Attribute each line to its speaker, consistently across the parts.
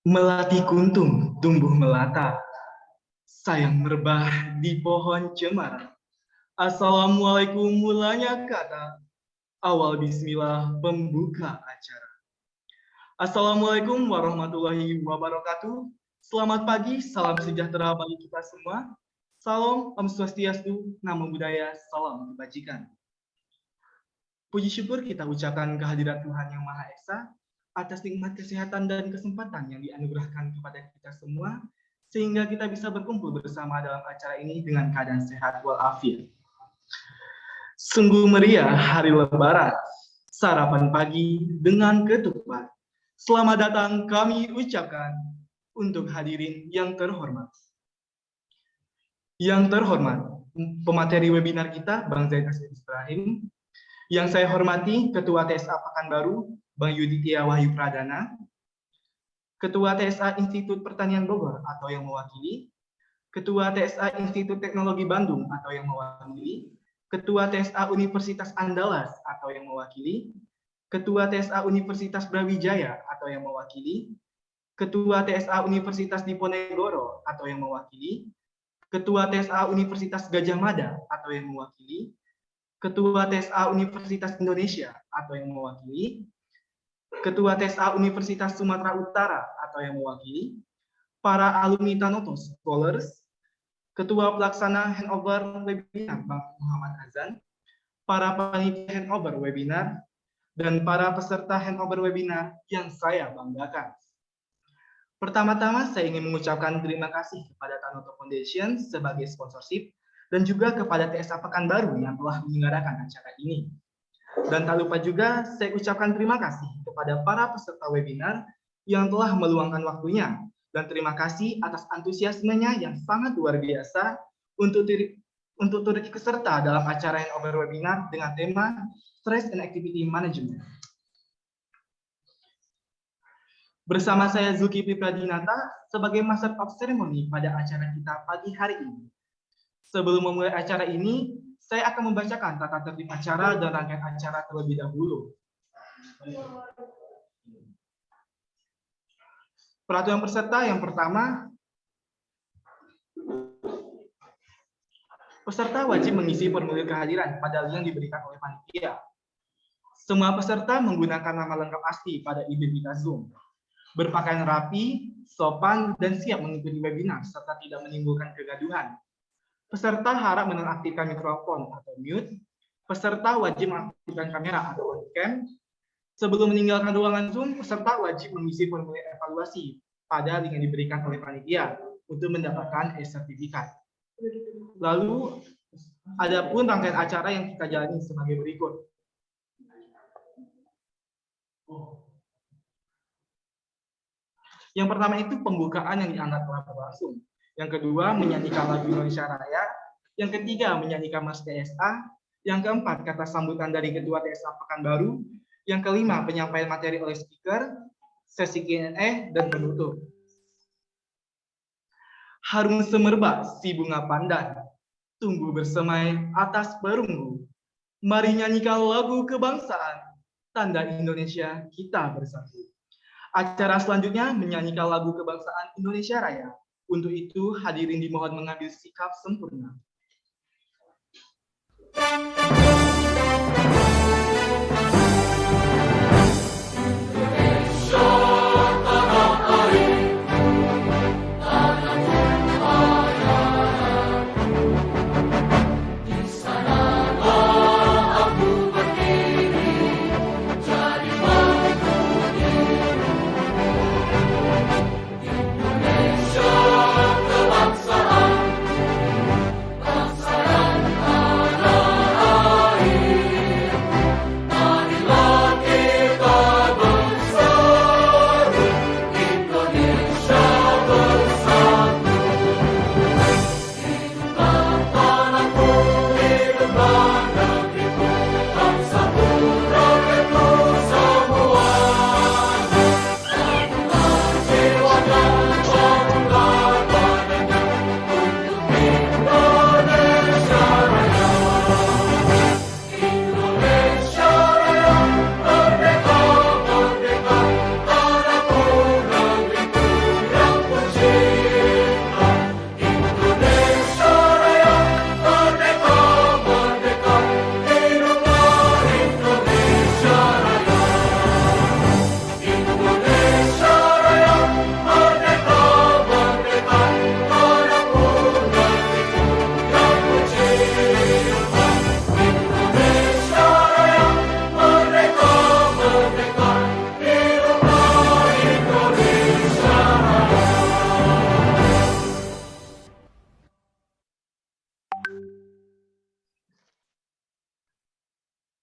Speaker 1: Melati kuntung tumbuh melata, sayang merebah di pohon cemara. Assalamualaikum mulanya kata, awal bismillah pembuka acara. Assalamualaikum warahmatullahi wabarakatuh. Selamat pagi, salam sejahtera bagi kita semua. Salam, Om Swastiastu, Namo Buddhaya, salam kebajikan. Puji syukur kita ucapkan kehadirat Tuhan Yang Maha Esa atas nikmat kesehatan dan kesempatan yang dianugerahkan kepada kita semua, sehingga kita bisa berkumpul bersama dalam acara ini dengan keadaan sehat walafiat. Sungguh meriah hari Lebaran, sarapan pagi dengan ketupat. Selamat datang kami ucapkan untuk hadirin yang terhormat. Yang terhormat, pemateri webinar kita, Bang Zaid Asri Ibrahim. Yang saya hormati, Ketua TSA Pekanbaru, Bang Yudhitya Wahyu Pradana, Ketua TSA Institut Pertanian Bogor atau yang mewakili, Ketua TSA Institut Teknologi Bandung atau yang mewakili, Ketua TSA Universitas Andalas atau yang mewakili, Ketua TSA Universitas Brawijaya atau yang mewakili, Ketua TSA Universitas Diponegoro atau yang mewakili, Ketua TSA Universitas Gadjah Mada atau yang mewakili, Ketua TSA Universitas Indonesia atau yang mewakili, Ketua TSA Universitas Sumatera Utara atau yang mewakili, para alumni Tanoto Scholars, Ketua Pelaksana Handover Webinar Bang Muhammad Azan, para panitia Handover Webinar, dan para peserta Handover Webinar yang saya banggakan. Pertama-tama saya ingin mengucapkan terima kasih kepada Tanoto Foundation sebagai sponsorship dan juga kepada TSA Pekanbaru yang telah menyelenggarakan acara ini. Dan tak lupa juga saya ucapkan terima kasih kepada para peserta webinar yang telah meluangkan waktunya, dan terima kasih atas antusiasmenya yang sangat luar biasa untuk turut ikut serta dalam acara Handover Webinar dengan tema Stress and Activity Management. Bersama saya Zulkifli Pradinata sebagai Master of Ceremony pada acara kita pagi hari ini. Sebelum memulai acara ini, saya akan membacakan tata tertib acara dan rangkaian acara terlebih dahulu. Peraturan peserta yang pertama, peserta wajib mengisi formulir kehadiran pada link yang diberikan oleh panitia. Semua peserta menggunakan nama lengkap asli pada identitas Zoom, berpakaian rapi, sopan, dan siap mengikuti webinar serta tidak menimbulkan kegaduhan. Peserta harap menonaktifkan mikrofon atau mute. Peserta wajib mengaktifkan kamera atau webcam. Sebelum meninggalkan ruangan Zoom, peserta wajib mengisi formulir evaluasi pada link yang diberikan oleh panitia untuk mendapatkan e-sertifikat. Lalu, ada pun rangkaian acara yang kita jalani sebagai berikut. Yang pertama itu pembukaan yang dianggap telah berlangsung. Yang kedua, menyanyikan lagu Indonesia Raya. Yang ketiga, menyanyikan Mas TSA. Yang keempat, kata sambutan dari Ketua TSA Pekanbaru. Yang kelima, penyampaian materi oleh speaker, sesi Q&A, dan penutup. Harum semerbak si bunga pandan, tumbuh bersemai atas perunggu. Mari nyanyikan lagu kebangsaan, tanda Indonesia kita bersatu. Acara selanjutnya menyanyikan lagu kebangsaan Indonesia Raya. Untuk itu, hadirin dimohon mengambil sikap sempurna.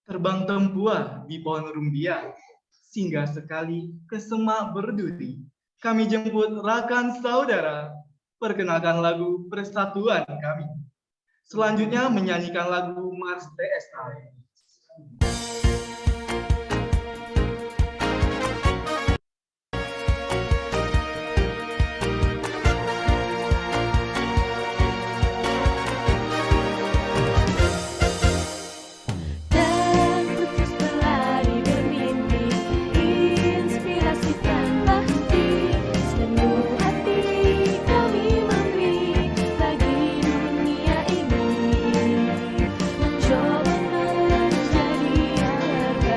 Speaker 1: Terbang tempuah di pohon rumbia, singgah sekali ke semak berduri. Kami jemput rakan saudara, perkenalkan lagu Persatuan kami. Selanjutnya menyanyikan lagu Mars TSA.
Speaker 2: Mencoba menjadi yang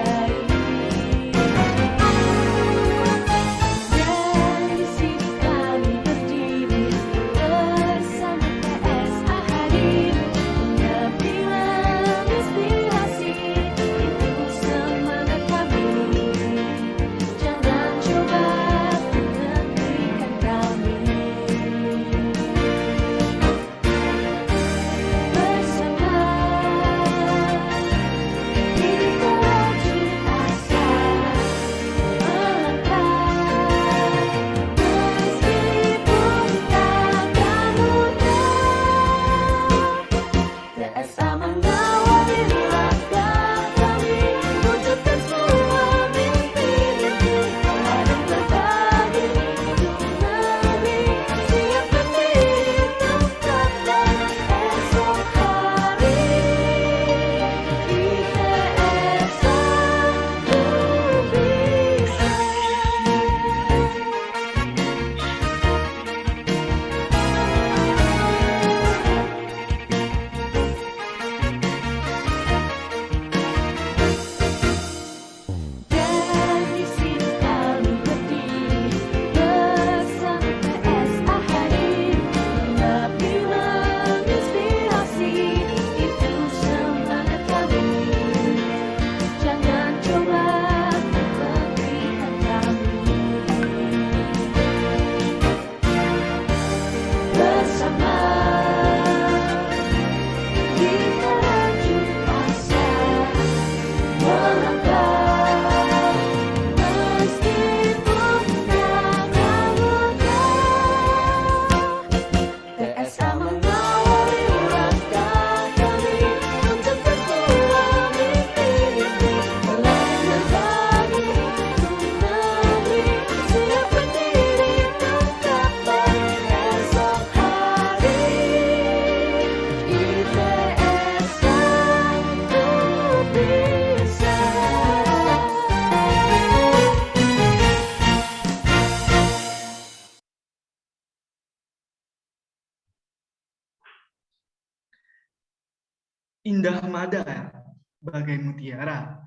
Speaker 1: Indah mada, bagai mutiara,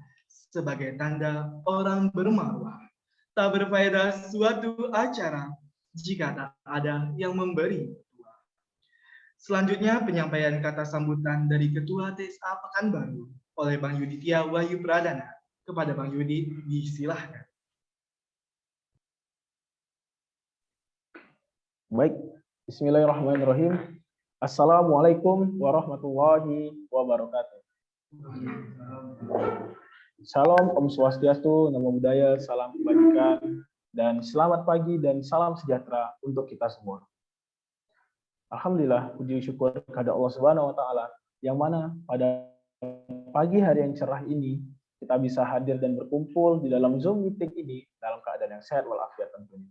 Speaker 1: sebagai tanda orang bermarwah. Tak berfaedah suatu acara jika tak ada yang memberi. Selanjutnya penyampaian kata sambutan dari Ketua TSA Pekanbaru oleh Bang Yuditya Wahyu Pradana. Kepada Bang Yudi, disilahkan.
Speaker 2: Baik, bismillahirrahmanirrahim. Assalamualaikum warahmatullahi wabarakatuh. Salam Om Swastiastu, Namo Buddhaya, salam kebajikan, dan selamat pagi dan salam sejahtera untuk kita semua. Alhamdulillah, puji syukur kepada Allah Subhanahu wa Ta'ala, yang mana pada pagi hari yang cerah ini kita bisa hadir dan berkumpul di dalam Zoom meeting ini dalam keadaan yang sehat walafiat tentunya.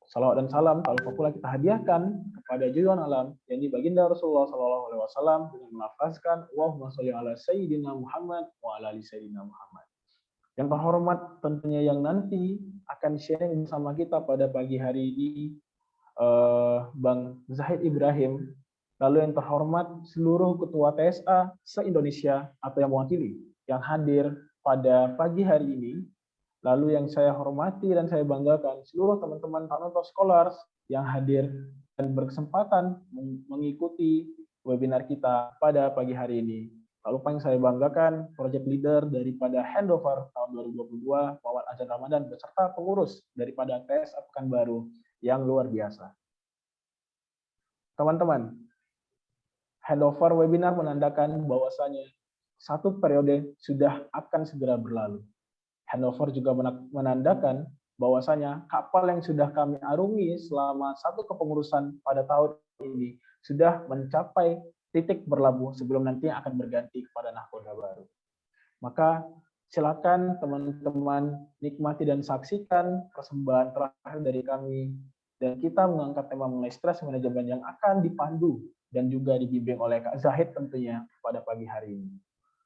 Speaker 2: Salawat dan salam kalau pula kita hadiahkan kepada junjungan alam yang baginda Rasulullah SAW dengan melafazkan Allahumma sholli ala sayyidina Muhammad wa ala ali sayyidina Muhammad. Yang terhormat tentunya yang nanti akan sharing bersama kita pada pagi hari ini Bang Zahid Ibrahim, lalu yang terhormat seluruh ketua TSA se-Indonesia atau yang mewakili yang hadir pada pagi hari ini. Lalu yang saya hormati dan saya banggakan seluruh teman-teman Tanoto Scholars yang hadir dan berkesempatan mengikuti webinar kita pada pagi hari ini. Lalu yang saya banggakan project leader daripada handover tahun 2022, Wawan Azan Ramadan, beserta pengurus daripada TSA Pekanbaru yang luar biasa. Teman-teman, handover webinar menandakan bahwasanya satu periode sudah akan segera berlalu. Handover juga menandakan bahwasanya kapal yang sudah kami arungi selama satu kepengurusan pada tahun ini sudah mencapai titik berlabuh sebelum nanti akan berganti kepada nahkoda baru. Maka silakan teman-teman nikmati dan saksikan persembahan terakhir dari kami, dan kita mengangkat tema mengenai stress management yang akan dipandu dan juga dibimbing oleh Kak Zahid tentunya pada pagi hari ini.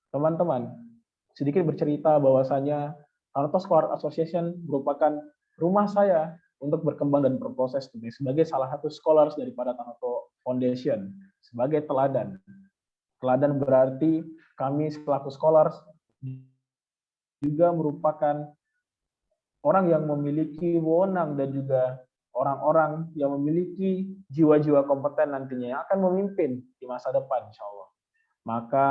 Speaker 2: Teman-teman, sedikit bercerita bahwasanya Tanoto Scholar Association merupakan rumah saya untuk berkembang dan berproses sebagai salah satu scholars daripada Tanoto Foundation, sebagai teladan. Teladan berarti kami selaku scholars juga merupakan orang yang memiliki wewenang dan juga orang-orang yang memiliki jiwa-jiwa kompeten nantinya yang akan memimpin di masa depan, insya Allah. Maka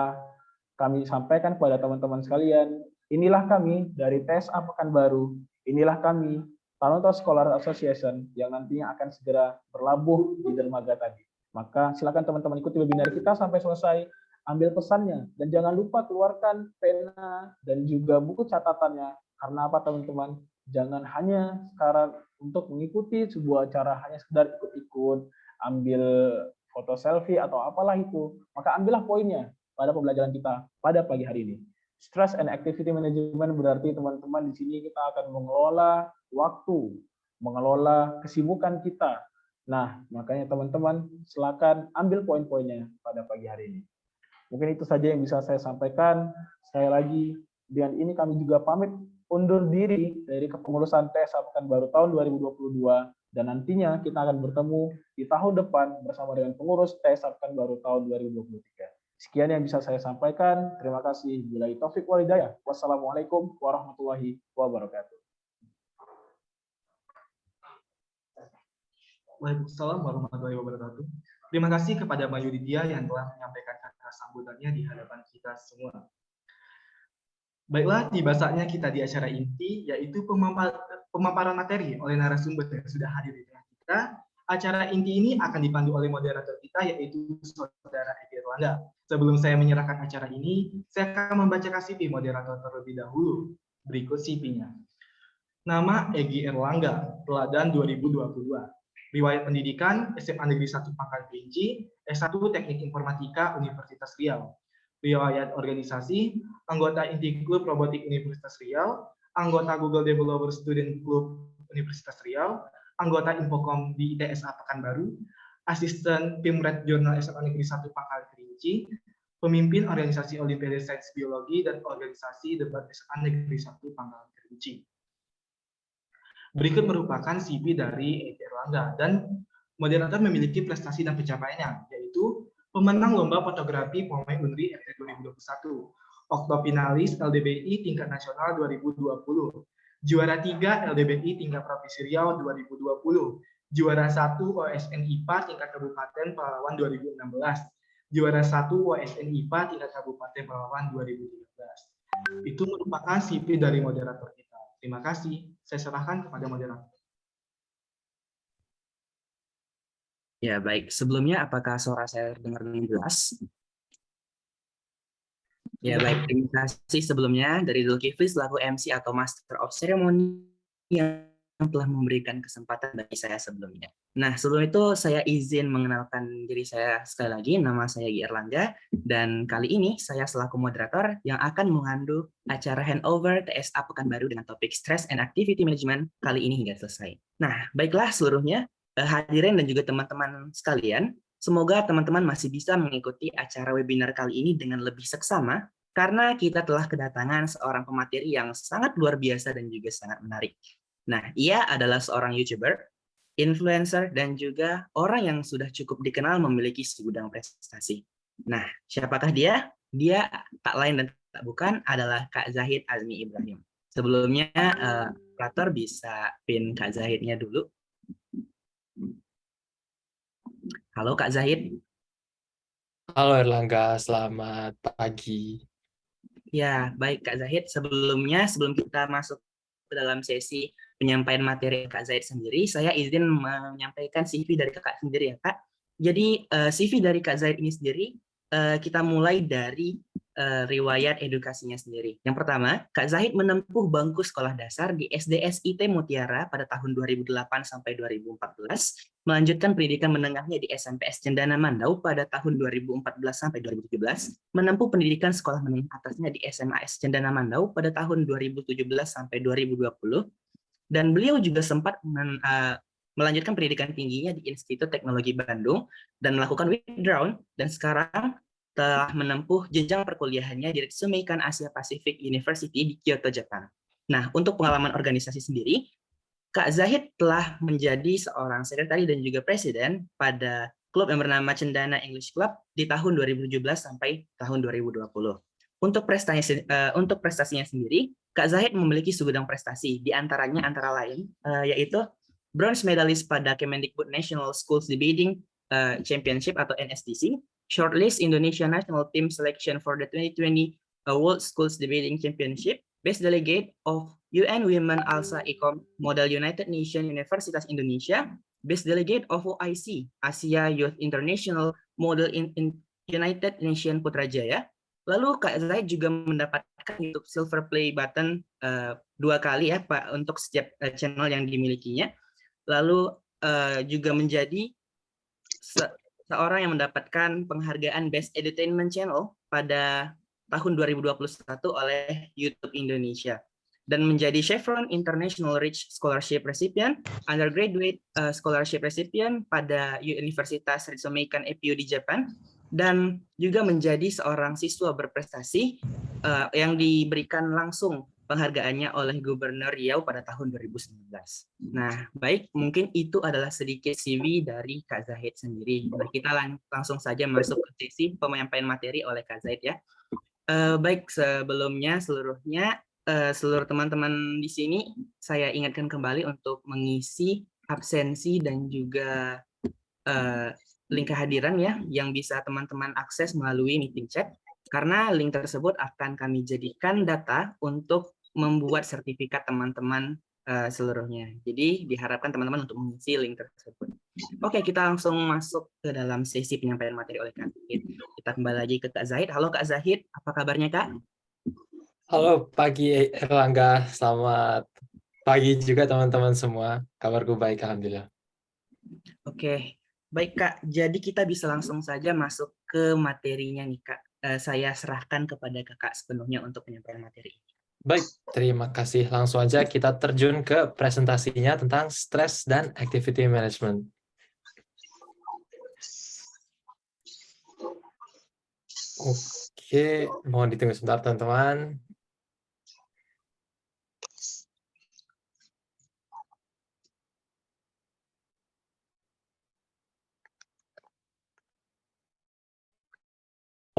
Speaker 2: kami sampaikan kepada teman-teman sekalian, inilah kami dari TSA Pekanbaru, inilah kami Tanoto Scholar Association yang nantinya akan segera berlabuh di dermaga tadi. Maka silakan teman-teman ikuti webinar kita sampai selesai, ambil pesannya, dan jangan lupa keluarkan pena dan juga buku catatannya. Karena apa teman-teman? Jangan hanya sekarang untuk mengikuti sebuah acara hanya sekedar ikut-ikut, ambil foto selfie atau apalah itu. Maka ambillah poinnya pada pembelajaran kita pada pagi hari ini. Stress and activity management berarti teman-teman di sini kita akan mengelola waktu, mengelola kesibukan kita. Nah, makanya teman-teman silakan ambil poin-poinnya pada pagi hari ini. Mungkin itu saja yang bisa saya sampaikan. Sekali lagi, dengan ini kami juga pamit undur diri dari kepengurusan TSA Pekanbaru tahun 2022, dan nantinya kita akan bertemu di tahun depan bersama dengan pengurus TSA Pekanbaru tahun 2023. Sekian yang bisa saya sampaikan. Terima kasih. Billahi taufik wal hidayah. Wassalamualaikum warahmatullahi wabarakatuh.
Speaker 1: Waalaikumsalam warahmatullahi wabarakatuh. Terima kasih kepada Mbak Yuditya yang telah menyampaikan kata sambutannya di hadapan kita semua. Baiklah, tiba saatnya kita di acara inti, yaitu pemaparan materi oleh narasumber yang sudah hadir di tengah kita. Acara inti ini akan dipandu oleh moderator kita, yaitu Saudara Egi Erlangga. Sebelum saya menyerahkan acara ini, saya akan membacakan CV moderator terlebih dahulu. Berikut CV-nya. Nama Egi Erlangga, teladan 2022. Riwayat pendidikan, SMA Negeri 1 Pangkal Kerinci, S1 Teknik Informatika Universitas Riau. Riwayat organisasi, anggota Inti Klub Robotik Universitas Riau, anggota Google Developer Student Club Universitas Riau, anggota Infocom di ITSA Pekanbaru, asisten Pimret Jurnal SMA Negeri 1 Pangkal Kerinci, pemimpin organisasi Olimpiade Sains Biologi dan organisasi debat SMA Negeri 1 Pangkal Kerinci. Berikut merupakan CV dari Egi Erlangga, dan moderator memiliki prestasi dan pencapaiannya, yaitu Pemenang Lomba Fotografi Pawai Unri FT 2021. Oktopinalis LDBI Tingkat Nasional 2020. Juara 3 LDBI Tingkat Provinsi Riau 2020. Juara 1 OSN IPA Tingkat Kabupaten Palawan 2016. Juara 1 OSN IPA Tingkat Kabupaten Palawan 2013. Itu merupakan CV dari moderator kita. Terima kasih. Saya serahkan kepada moderator.
Speaker 3: Ya, baik. Sebelumnya, apakah suara saya terdengar dengan jelas? Ya, baik. Terima kasih sebelumnya dari Zulkifli selaku MC atau Master of Ceremony yang telah memberikan kesempatan bagi saya sebelumnya. Nah, sebelum itu saya izin mengenalkan diri saya sekali lagi. Nama saya Gi Erlangga, dan kali ini saya selaku moderator yang akan mengandu acara handover TSA Pekanbaru dengan topik Stress and Activity Management kali ini hingga selesai. Nah, baiklah seluruhnya, hadirin dan juga teman-teman sekalian, semoga teman-teman masih bisa mengikuti acara webinar kali ini dengan lebih seksama, karena kita telah kedatangan seorang pemateri yang sangat luar biasa dan juga sangat menarik. Nah, ia adalah seorang YouTuber, influencer, dan juga orang yang sudah cukup dikenal memiliki segudang prestasi. Nah, siapakah dia? Dia tak lain dan tak bukan adalah Kak Zahid Azmi Ibrahim. Sebelumnya, operator bisa pin Kak Zahidnya dulu. Halo Kak Zahid.
Speaker 4: Halo Erlangga, selamat pagi.
Speaker 3: Ya, baik Kak Zahid. Sebelum kita masuk ke dalam sesi penyampaian materi Kak Zahid sendiri, saya izin menyampaikan CV dari Kak sendiri ya Kak. Jadi CV dari Kak Zahid ini sendiri, kita mulai dari riwayat edukasinya sendiri. Yang pertama, Kak Zahid menempuh bangku sekolah dasar di SDSIT Mutiara pada tahun 2008 sampai 2014, melanjutkan pendidikan menengahnya di SMPS Cendana Mandau pada tahun 2014 sampai 2017, menempuh pendidikan sekolah menengah atasnya di SMAS Cendana Mandau pada tahun 2017 sampai 2020, dan beliau juga sempat melanjutkan pendidikan tingginya di Institut Teknologi Bandung dan melakukan withdrawn, dan sekarang telah menempuh jenjang perkuliahannya di Ritsumeikan Asia Pacific University di Kyoto, Jepang. Nah, untuk pengalaman organisasi sendiri, Kak Zahid telah menjadi seorang sekretari dan juga presiden pada klub yang bernama Cendana English Club di tahun 2017 sampai tahun 2020. Untuk prestasinya sendiri, Kak Zahid memiliki segudang prestasi, di antaranya antara lain yaitu bronze medalist pada Kemendikbud National Schools Debating Championship atau NSDC, shortlist Indonesia National Team Selection for the 2020 World Schools Debating Championship, Best Delegate of UN Women ALSA Ecom Model United Nations Universitas Indonesia, Best Delegate of OIC Asia Youth International Model in United Nations Putrajaya. Lalu Kak Zaid juga mendapatkan YouTube Silver Play Button 2 kali ya Pak untuk setiap channel yang dimilikinya. Lalu juga menjadi seorang yang mendapatkan penghargaan Best Entertainment Channel pada tahun 2021 oleh YouTube Indonesia, dan menjadi Chevron International Rich Scholarship Recipient, Undergraduate Scholarship Recipient pada Universitas Ritsumeikan EPU di Jepang, dan juga menjadi seorang siswa berprestasi yang diberikan langsung penghargaannya oleh Gubernur Riau pada tahun 2019. Nah, baik, mungkin itu adalah sedikit CV dari Kak Zahid sendiri. Nah, kita langsung saja masuk ke sesi penyampaian materi oleh Kak Zahid ya. Baik, sebelumnya seluruh teman-teman di sini saya ingatkan kembali untuk mengisi absensi dan juga link kehadiran ya, yang bisa teman-teman akses melalui meeting chat, karena link tersebut akan kami jadikan data untuk membuat sertifikat teman-teman seluruhnya. Jadi diharapkan teman-teman untuk mengisi link tersebut. Oke, kita langsung masuk ke dalam sesi penyampaian materi oleh Kak Zahid. Kita kembali lagi ke Kak Zahid. Halo Kak Zahid, apa kabarnya Kak?
Speaker 4: Halo pagi Erlangga, selamat pagi juga teman-teman semua. Kabarku baik, alhamdulillah.
Speaker 3: Oke, baik Kak. Jadi kita bisa langsung saja masuk ke materinya nih Kak. Saya serahkan kepada Kakak sepenuhnya untuk penyampaian materi.
Speaker 4: Baik, terima kasih. Langsung aja kita terjun ke presentasinya tentang stress dan activity management. Oke, mohon ditunggu sebentar teman-teman.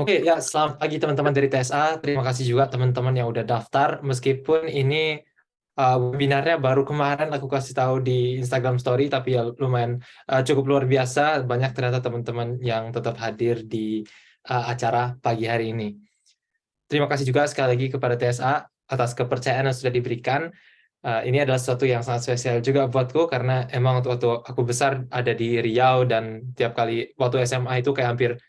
Speaker 4: Oke, ya selamat pagi teman-teman dari TSA. Terima kasih juga teman-teman yang udah daftar. Meskipun ini webinarnya baru kemarin aku kasih tahu di Instagram Story, tapi ya lumayan cukup luar biasa. Banyak ternyata teman-teman yang tetap hadir di acara pagi hari ini. Terima kasih juga sekali lagi kepada TSA atas kepercayaan yang sudah diberikan. Ini adalah sesuatu yang sangat spesial juga buatku karena emang waktu aku besar ada di Riau dan tiap kali waktu SMA itu kayak hampir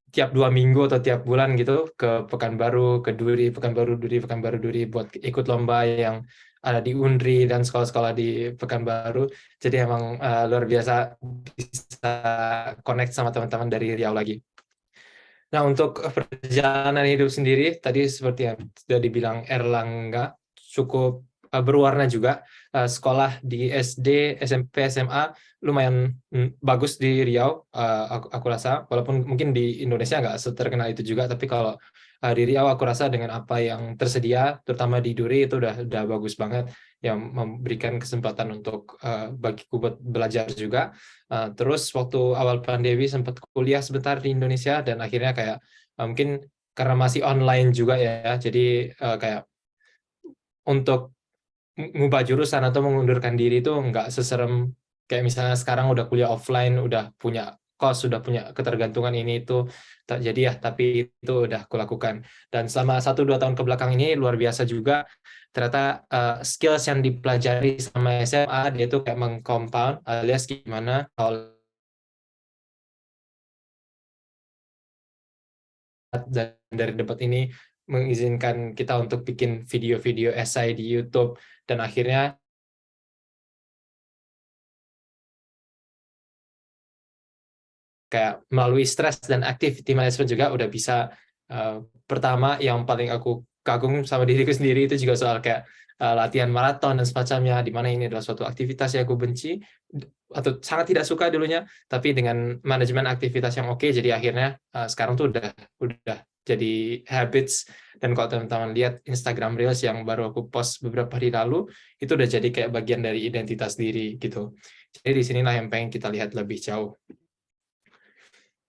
Speaker 4: tiap 2 minggu atau tiap bulan gitu ke Pekanbaru, ke Duri, Pekanbaru Duri buat ikut lomba yang ada di Undri dan sekolah-sekolah di Pekanbaru. Jadi emang luar biasa bisa connect sama teman-teman dari Riau lagi. Nah, untuk perjalanan hidup sendiri, tadi seperti yang sudah dibilang Erlangga, cukup berwarna juga. Sekolah di SD, SMP, SMA lumayan bagus di Riau, aku rasa. Walaupun mungkin di Indonesia nggak terkenal itu juga, tapi kalau di Riau aku rasa dengan apa yang tersedia, terutama di Duri itu udah bagus banget, yang memberikan kesempatan untuk bagiku buat belajar juga. Terus waktu awal pandemi sempat kuliah sebentar di Indonesia dan akhirnya kayak mungkin karena masih online juga ya, jadi kayak untuk ngubah jurusan atau mengundurkan diri itu nggak seserem kayak misalnya sekarang udah kuliah offline, udah punya kos, sudah punya ketergantungan ini itu tak jadi ya, tapi itu udah aku lakukan. Dan selama 1-2 tahun ke belakang ini luar biasa juga, ternyata skills yang dipelajari sama SMA dia itu kayak mengcompound alias gimana kalau dan dari debat ini mengizinkan kita untuk bikin video-video esai di YouTube dan akhirnya kayak melalui stres dan activity management juga udah bisa. Pertama yang paling aku kagum sama diriku sendiri itu juga soal kayak latihan maraton dan semacamnya, di mana ini adalah suatu aktivitas yang aku benci atau sangat tidak suka dulunya, tapi dengan manajemen aktivitas yang oke, jadi akhirnya sekarang tuh udah jadi habits. Dan kalau teman-teman lihat Instagram Reels yang baru aku post beberapa hari lalu, itu udah jadi kayak bagian dari identitas diri gitu. Jadi di sinilah yang pengen kita lihat lebih jauh.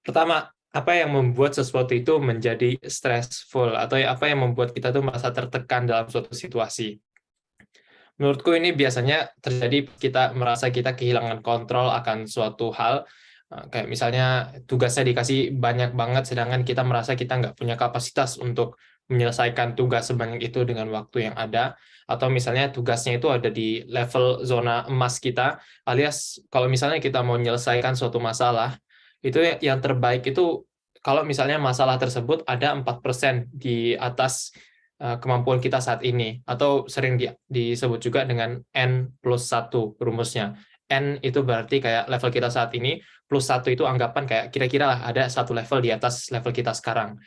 Speaker 4: Pertama, apa yang membuat sesuatu itu menjadi stressful atau apa yang membuat kita tuh merasa tertekan dalam suatu situasi? Menurutku ini biasanya terjadi kita merasa kita kehilangan kontrol akan suatu hal, kayak misalnya tugasnya dikasih banyak banget sedangkan kita merasa kita nggak punya kapasitas untuk menyelesaikan tugas sebanyak itu dengan waktu yang ada, atau misalnya tugasnya itu ada di level zona emas kita, alias kalau misalnya kita mau menyelesaikan suatu masalah, itu yang terbaik itu kalau misalnya masalah tersebut ada 4% di atas kemampuan kita saat ini, atau sering disebut juga dengan N+1 rumusnya. N itu berarti kayak level kita saat ini, plus 1 itu anggapan kayak kira-kira lah ada satu level di atas level kita sekarang.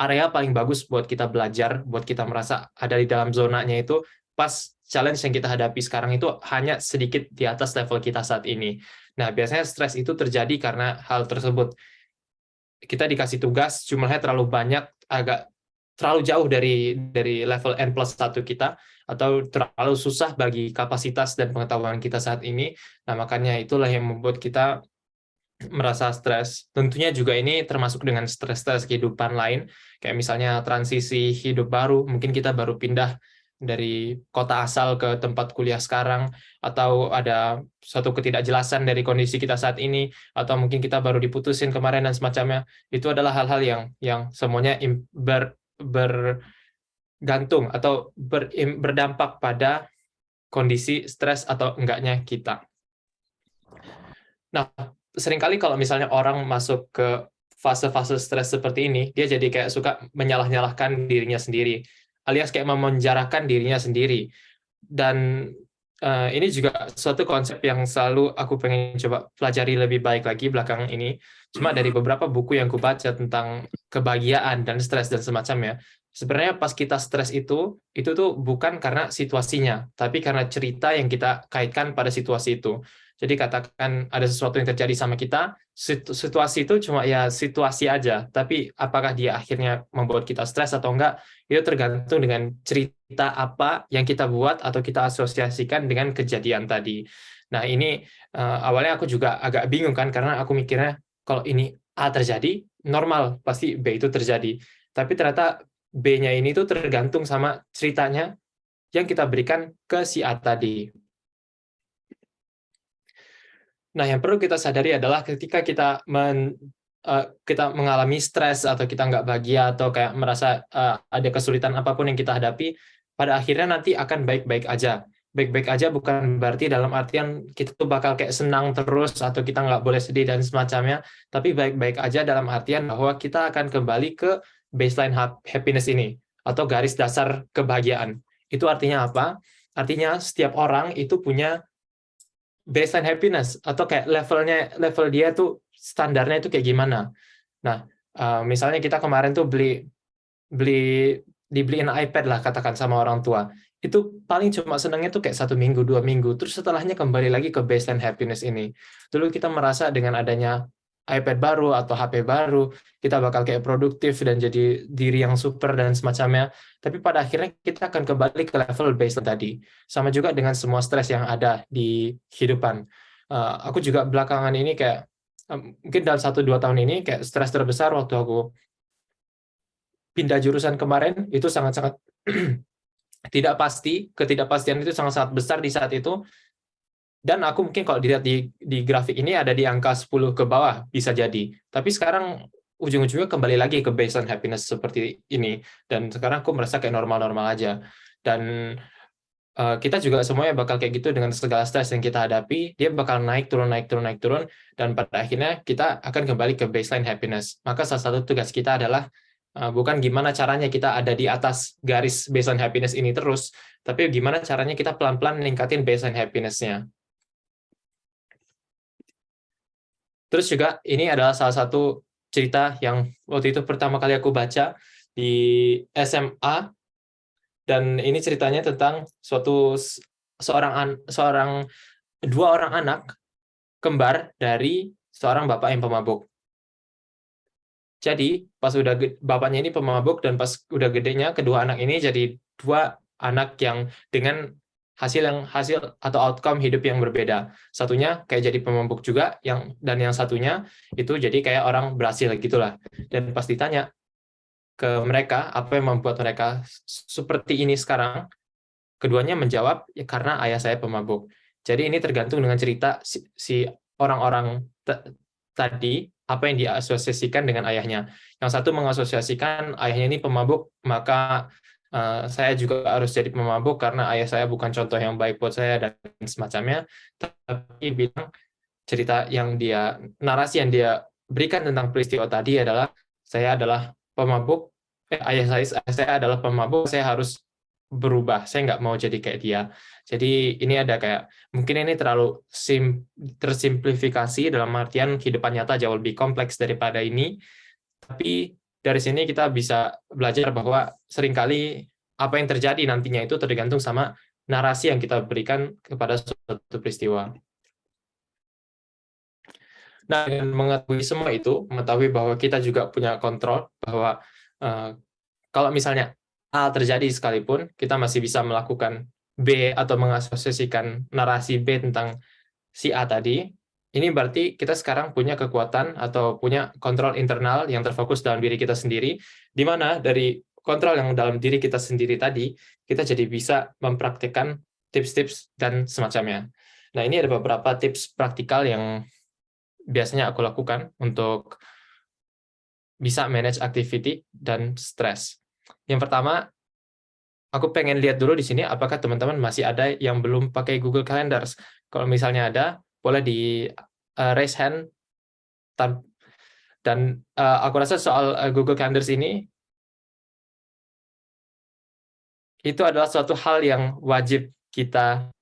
Speaker 4: Area paling bagus buat kita belajar, buat kita merasa ada di dalam zonanya itu, pas challenge yang kita hadapi sekarang itu hanya sedikit di atas level kita saat ini. Nah, biasanya stres itu terjadi karena hal tersebut. Kita dikasih tugas, jumlahnya terlalu banyak, agak terlalu jauh dari level N+1 kita, atau terlalu susah bagi kapasitas dan pengetahuan kita saat ini. Nah, makanya itulah yang membuat kita merasa stres. Tentunya juga ini termasuk dengan stres-stres kehidupan lain, kayak misalnya transisi hidup baru, mungkin kita baru pindah dari kota asal ke tempat kuliah sekarang, atau ada suatu ketidakjelasan dari kondisi kita saat ini, atau mungkin kita baru diputusin kemarin dan semacamnya. Itu adalah hal-hal yang semuanya bergantung atau berdampak pada kondisi stres atau enggaknya kita. Nah, seringkali kalau misalnya orang masuk ke fase-fase stres seperti ini, dia jadi kayak suka menyalah-nyalahkan dirinya sendiri, alias kayak memenjarakan dirinya sendiri. Dan ini juga suatu konsep yang selalu aku pengen coba pelajari lebih baik lagi belakangan ini. Cuma dari beberapa buku yang aku baca tentang kebahagiaan dan stres dan semacamnya, sebenarnya pas kita stres itu tuh bukan karena situasinya, tapi karena cerita yang kita kaitkan pada situasi itu. Jadi katakan ada sesuatu yang terjadi sama kita, situasi itu cuma ya situasi aja, tapi apakah dia akhirnya membuat kita stres atau enggak, itu tergantung dengan cerita apa yang kita buat atau kita asosiasikan dengan kejadian tadi. Nah, ini awalnya aku juga agak bingung kan, karena aku mikirnya kalau ini A terjadi, normal, pasti B itu terjadi. Tapi ternyata B-nya ini tuh tergantung sama ceritanya yang kita berikan ke si A tadi. Nah, yang perlu kita sadari adalah ketika kita mengalami stres atau kita nggak bahagia atau kayak merasa ada kesulitan apapun yang kita hadapi, pada akhirnya nanti akan baik-baik aja. Baik-baik aja bukan berarti dalam artian kita tuh bakal kayak senang terus atau kita nggak boleh sedih dan semacamnya, tapi baik-baik aja dalam artian bahwa kita akan kembali ke baseline happiness ini atau garis dasar kebahagiaan. Itu artinya apa? Artinya setiap orang itu punya baseline happiness atau kayak level dia tuh standarnya itu kayak gimana. Nah, misalnya kita kemarin tuh dibeliin iPad lah katakan sama orang tua. Itu paling cuma senangnya tuh kayak 1 minggu, 2 minggu. Terus setelahnya kembali lagi ke baseline happiness ini. Dulu kita merasa dengan adanya iPad baru atau HP baru, kita bakal kayak produktif dan jadi diri yang super dan semacamnya. Tapi pada akhirnya kita akan kembali ke level baseline tadi. Sama juga dengan semua stres yang ada di kehidupan. Aku juga belakangan ini kayak, mungkin dalam 1-2 tahun ini, kayak stres terbesar waktu aku pindah jurusan kemarin, itu sangat-sangat tidak pasti, ketidakpastian itu sangat-sangat besar di saat itu. Dan aku mungkin kalau dilihat di grafik ini ada di angka 10 ke bawah, bisa jadi. Tapi sekarang ujung-ujungnya kembali lagi ke baseline happiness seperti ini. Dan sekarang aku merasa kayak normal-normal aja. Dan kita juga semuanya bakal kayak gitu dengan segala stres yang kita hadapi, dia bakal naik, turun, naik, turun, naik, turun. Dan pada akhirnya kita akan kembali ke baseline happiness. Maka salah satu tugas kita adalah bukan gimana caranya kita ada di atas garis baseline happiness ini terus, tapi gimana caranya kita pelan-pelan meningkatin baseline happiness-nya. Terus juga ini adalah salah satu cerita yang waktu itu pertama kali aku baca di SMA, dan ini ceritanya tentang dua orang anak kembar dari seorang bapak yang pemabuk. Jadi pas bapaknya ini pemabuk dan pas udah gedenya kedua anak ini jadi dua anak yang dengan hasil atau outcome hidup yang berbeda. Satunya kayak jadi pemabuk juga, dan yang satunya itu jadi kayak orang berhasil gitulah. Dan pas ditanya ke mereka apa yang membuat mereka seperti ini sekarang, keduanya menjawab ya karena ayah saya pemabuk. Jadi ini tergantung dengan cerita si orang-orang tadi apa yang diasosiasikan dengan ayahnya. Yang satu mengasosiasikan ayahnya ini pemabuk, maka saya juga harus jadi pemabuk karena ayah saya bukan contoh yang baik buat saya dan semacamnya. Tapi bilang narasi yang dia berikan tentang peristiwa tadi adalah saya adalah pemabuk, ayah saya adalah pemabuk, saya harus berubah, saya nggak mau jadi kayak dia. Jadi ini ada kayak, mungkin ini terlalu tersimplifikasi dalam artian kehidupan nyata jauh lebih kompleks daripada ini, tapi dari sini kita bisa belajar bahwa seringkali apa yang terjadi nantinya itu tergantung sama narasi yang kita berikan kepada suatu peristiwa. Nah, dengan mengetahui semua itu, mengetahui bahwa kita juga punya kontrol, bahwa kalau misalnya A terjadi sekalipun, kita masih bisa melakukan B atau mengasosiasikan narasi B tentang si A tadi. Ini berarti kita sekarang punya kekuatan atau punya kontrol internal yang terfokus dalam diri kita sendiri, di mana dari kontrol yang dalam diri kita sendiri tadi, kita jadi bisa mempraktikkan tips-tips dan semacamnya. Nah, ini ada beberapa tips praktikal yang biasanya aku lakukan untuk bisa manage activity dan stres. Yang pertama, aku pengen lihat dulu di sini apakah teman-teman masih ada yang belum pakai Google Calendars. Kalau misalnya ada, boleh di raise hand. Dan aku rasa soal Google Calendars ini, itu adalah suatu hal yang wajib kita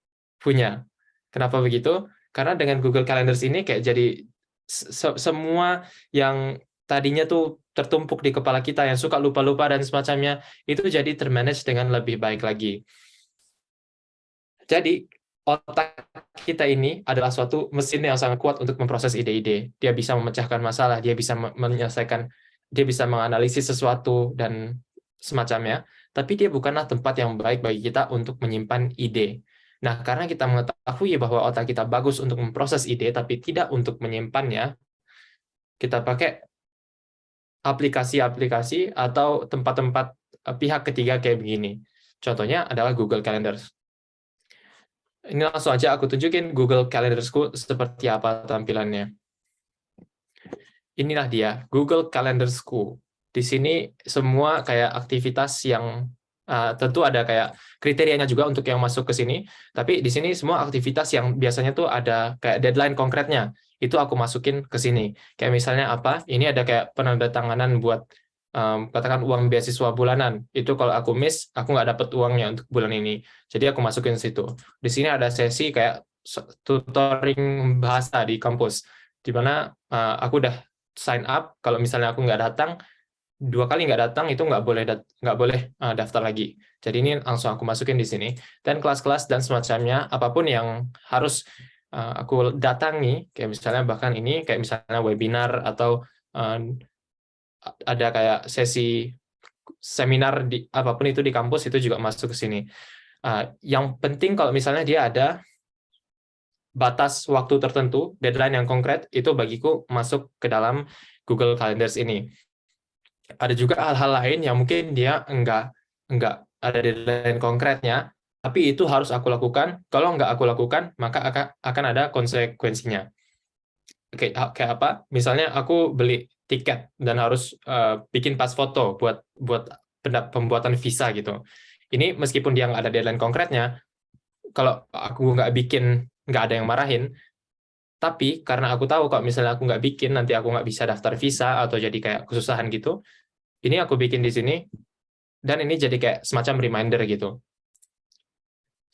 Speaker 4: punya. Kenapa begitu? Karena dengan Google Calendars ini kayak jadi semua yang tadinya tuh tertumpuk di kepala kita, yang suka lupa-lupa dan semacamnya, itu jadi termanage dengan lebih baik lagi. Jadi, otak kita ini adalah suatu mesin yang sangat kuat untuk memproses ide-ide. Dia bisa memecahkan masalah, dia bisa menyelesaikan, dia bisa menganalisis sesuatu dan semacamnya, tapi dia bukanlah tempat yang baik bagi kita untuk menyimpan ide. Nah, karena kita mengetahui bahwa otak kita bagus untuk memproses ide, tapi tidak untuk menyimpannya, kita pakai aplikasi-aplikasi atau tempat-tempat pihak ketiga kayak begini. Contohnya adalah Google Calendar. Ini langsung aja aku tunjukin Google Calendar-ku seperti apa tampilannya. Inilah dia, Google Calendar-ku. Di sini semua kayak aktivitas yang tentu ada kayak kriterianya juga untuk yang masuk ke sini, tapi di sini semua aktivitas yang biasanya tuh ada kayak deadline konkretnya, itu aku masukin ke sini. Kayak misalnya apa, ini ada kayak penandatanganan buat katakan uang beasiswa bulanan, itu kalau aku miss, aku nggak dapat uangnya untuk bulan ini. Jadi aku masukin situ. Di sini ada sesi kayak tutoring bahasa di kampus, di mana aku udah sign up, kalau misalnya aku nggak datang, 2 kali nggak datang itu nggak boleh daftar lagi. Jadi ini langsung aku masukin di sini. Dan kelas-kelas dan semacamnya, apapun yang harus aku datangi, kayak misalnya bahkan ini kayak misalnya webinar atau ada kayak sesi seminar di apapun itu di kampus, itu juga masuk ke sini. Yang penting kalau misalnya dia ada batas waktu tertentu, deadline yang konkret, itu bagiku masuk ke dalam Google Calendars ini. Ada juga hal-hal lain yang mungkin dia enggak ada deadline konkretnya, tapi itu harus aku lakukan. Kalau enggak aku lakukan, maka akan ada konsekuensinya. Kayak apa? Misalnya aku beli tiket dan harus bikin pas foto buat pembuatan visa gitu. Ini meskipun dia nggak ada deadline konkretnya, kalau aku nggak bikin, nggak ada yang marahin. Tapi karena aku tahu kalau misalnya aku nggak bikin, nanti aku nggak bisa daftar visa atau jadi kayak kesusahan gitu. Ini aku bikin di sini, dan ini jadi kayak semacam reminder gitu.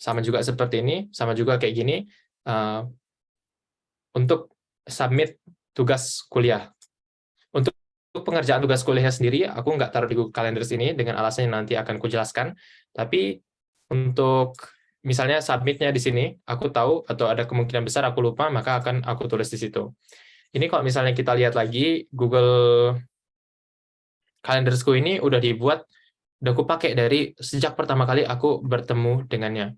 Speaker 4: Sama juga seperti ini, sama juga kayak gini, untuk submit tugas kuliah. Untuk pengerjaan tugas kuliahnya sendiri, aku nggak taruh di Google Calendar ini dengan alasan yang nanti akan kujelaskan. Tapi untuk misalnya submitnya di sini, aku tahu atau ada kemungkinan besar aku lupa, maka akan aku tulis di situ. Ini kalau misalnya kita lihat lagi, Google Calendars-ku ini udah aku pakai dari sejak pertama kali aku bertemu dengannya.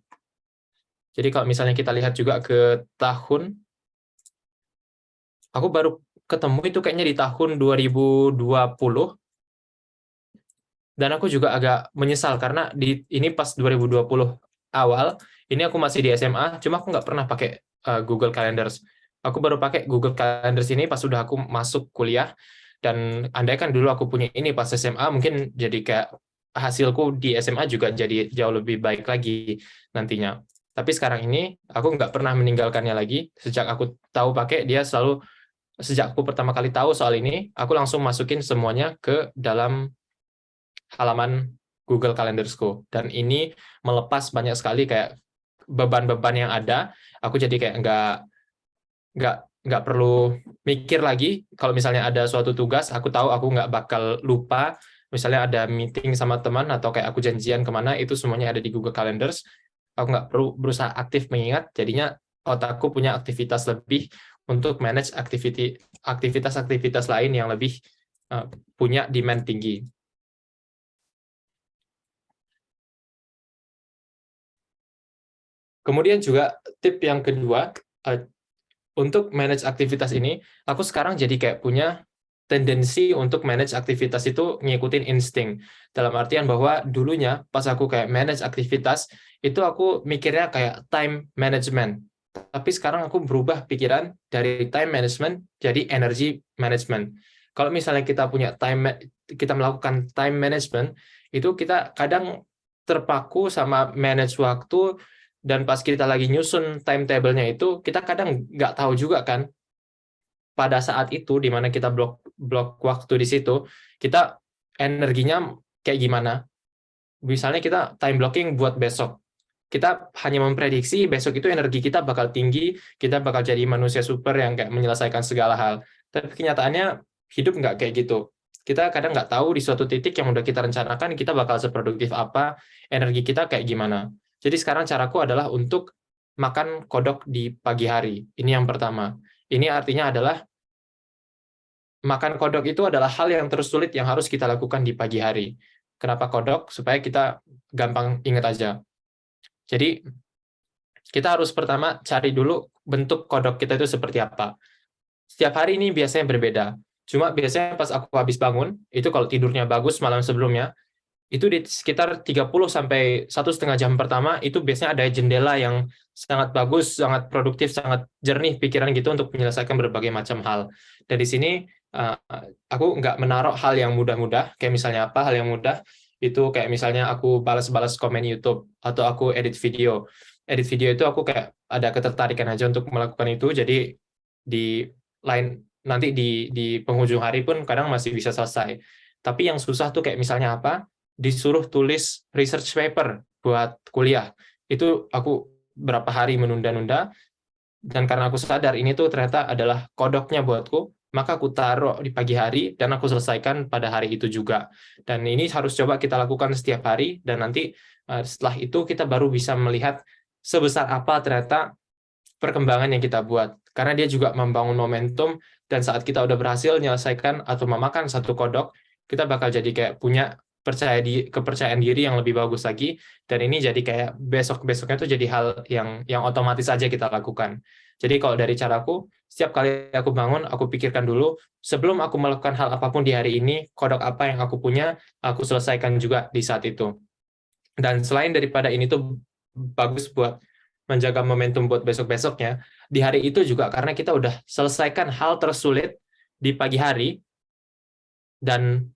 Speaker 4: Jadi kalau misalnya kita lihat juga ke tahun, aku baru ketemu itu kayaknya di tahun 2020, dan aku juga agak menyesal karena ini pas 2020 awal, ini aku masih di SMA, cuma aku nggak pernah pakai Google Calendars. Aku baru pakai Google Calendars ini pas sudah aku masuk kuliah, dan andai kan dulu aku punya ini pas SMA, mungkin jadi kayak hasilku di SMA juga jadi jauh lebih baik lagi nantinya. Tapi sekarang ini aku nggak pernah meninggalkannya lagi. Sejak aku tahu pakai, sejak aku pertama kali tahu soal ini, aku langsung masukin semuanya ke dalam halaman Google Calendars-ku. Dan ini melepas banyak sekali kayak beban-beban yang ada. Aku jadi kayak nggak perlu mikir lagi. Kalau misalnya ada suatu tugas, aku tahu aku nggak bakal lupa. Misalnya ada meeting sama teman atau kayak aku janjian kemana, itu semuanya ada di Google Calendars. Aku nggak perlu berusaha aktif mengingat, jadinya otakku punya aktivitas lebih untuk manage aktivitas-aktivitas lain yang lebih punya demand tinggi. Kemudian juga tip yang kedua, untuk manage aktivitas ini, aku sekarang jadi kayak punya tendensi untuk manage aktivitas itu ngikutin insting. Dalam artian bahwa dulunya pas aku kayak manage aktivitas, itu aku mikirnya kayak time management. Tapi sekarang aku berubah pikiran dari time management jadi energy management. Kalau misalnya kita melakukan time management, itu kita kadang terpaku sama manage waktu, dan pas kita lagi nyusun timetable-nya itu, kita kadang nggak tahu juga kan, pada saat itu di mana kita blok waktu di situ, kita energinya kayak gimana. Misalnya kita time blocking buat besok, kita hanya memprediksi besok itu energi kita bakal tinggi, kita bakal jadi manusia super yang kayak menyelesaikan segala hal. Tapi kenyataannya hidup nggak kayak gitu. Kita kadang nggak tahu di suatu titik yang udah kita rencanakan kita bakal seproduktif apa, energi kita kayak gimana. Jadi sekarang caraku adalah untuk makan kodok di pagi hari. Ini yang pertama. Ini artinya adalah makan kodok itu adalah hal yang tersulit yang harus kita lakukan di pagi hari. Kenapa kodok? Supaya kita gampang ingat aja. Jadi kita harus pertama cari dulu bentuk kodok kita itu seperti apa. Setiap hari ini biasanya berbeda. Cuma biasanya pas aku habis bangun, itu kalau tidurnya bagus malam sebelumnya, itu di sekitar 30 sampai 1,5 jam pertama itu biasanya ada jendela yang sangat bagus, sangat produktif, sangat jernih pikiran gitu untuk menyelesaikan berbagai macam hal. Dan di sini aku nggak menaruh hal yang mudah-mudah, kayak misalnya apa hal yang mudah, itu kayak misalnya aku balas-balas komen YouTube, atau aku edit video. Edit video itu aku kayak ada ketertarikan aja untuk melakukan itu, jadi di nanti di penghujung hari pun kadang masih bisa selesai. Tapi yang susah tuh kayak misalnya apa, disuruh tulis research paper buat kuliah. Itu aku berapa hari menunda-nunda, dan karena aku sadar ini tuh ternyata adalah kodoknya buatku, maka aku taruh di pagi hari dan aku selesaikan pada hari itu juga. Dan ini harus coba kita lakukan setiap hari, dan nanti setelah itu kita baru bisa melihat sebesar apa ternyata perkembangan yang kita buat. Karena dia juga membangun momentum, dan saat kita udah berhasil menyelesaikan atau memakan satu kodok, kita bakal jadi kayak punya kepercayaan diri yang lebih bagus lagi, dan ini jadi kayak besok-besoknya tuh jadi hal yang otomatis aja kita lakukan. Jadi kalau dari caraku, setiap kali aku bangun, aku pikirkan dulu, sebelum aku melakukan hal apapun di hari ini, kodok apa yang aku punya, aku selesaikan juga di saat itu. Dan selain daripada ini tuh bagus buat menjaga momentum buat besok-besoknya, di hari itu juga karena kita udah selesaikan hal tersulit di pagi hari, dan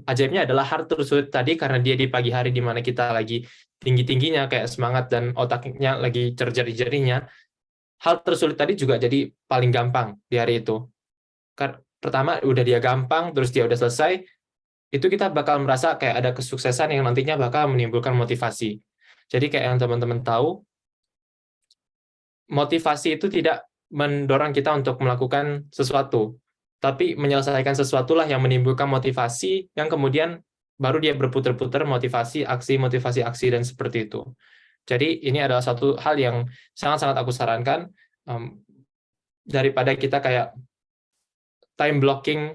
Speaker 4: ajaibnya adalah hal tersulit tadi karena dia di pagi hari di mana kita lagi tinggi-tingginya kayak semangat dan otaknya lagi cerjeri-jerinya, hal tersulit tadi juga jadi paling gampang di hari itu. Pertama udah dia gampang, terus dia udah selesai, itu kita bakal merasa kayak ada kesuksesan yang nantinya bakal menimbulkan motivasi. Jadi kayak yang teman-teman tahu, motivasi itu tidak mendorong kita untuk melakukan sesuatu, tapi menyelesaikan sesuatulah yang menimbulkan motivasi, yang kemudian baru dia berputar-putar motivasi, aksi, dan seperti itu. Jadi ini adalah satu hal yang sangat-sangat aku sarankan, daripada kita kayak time blocking,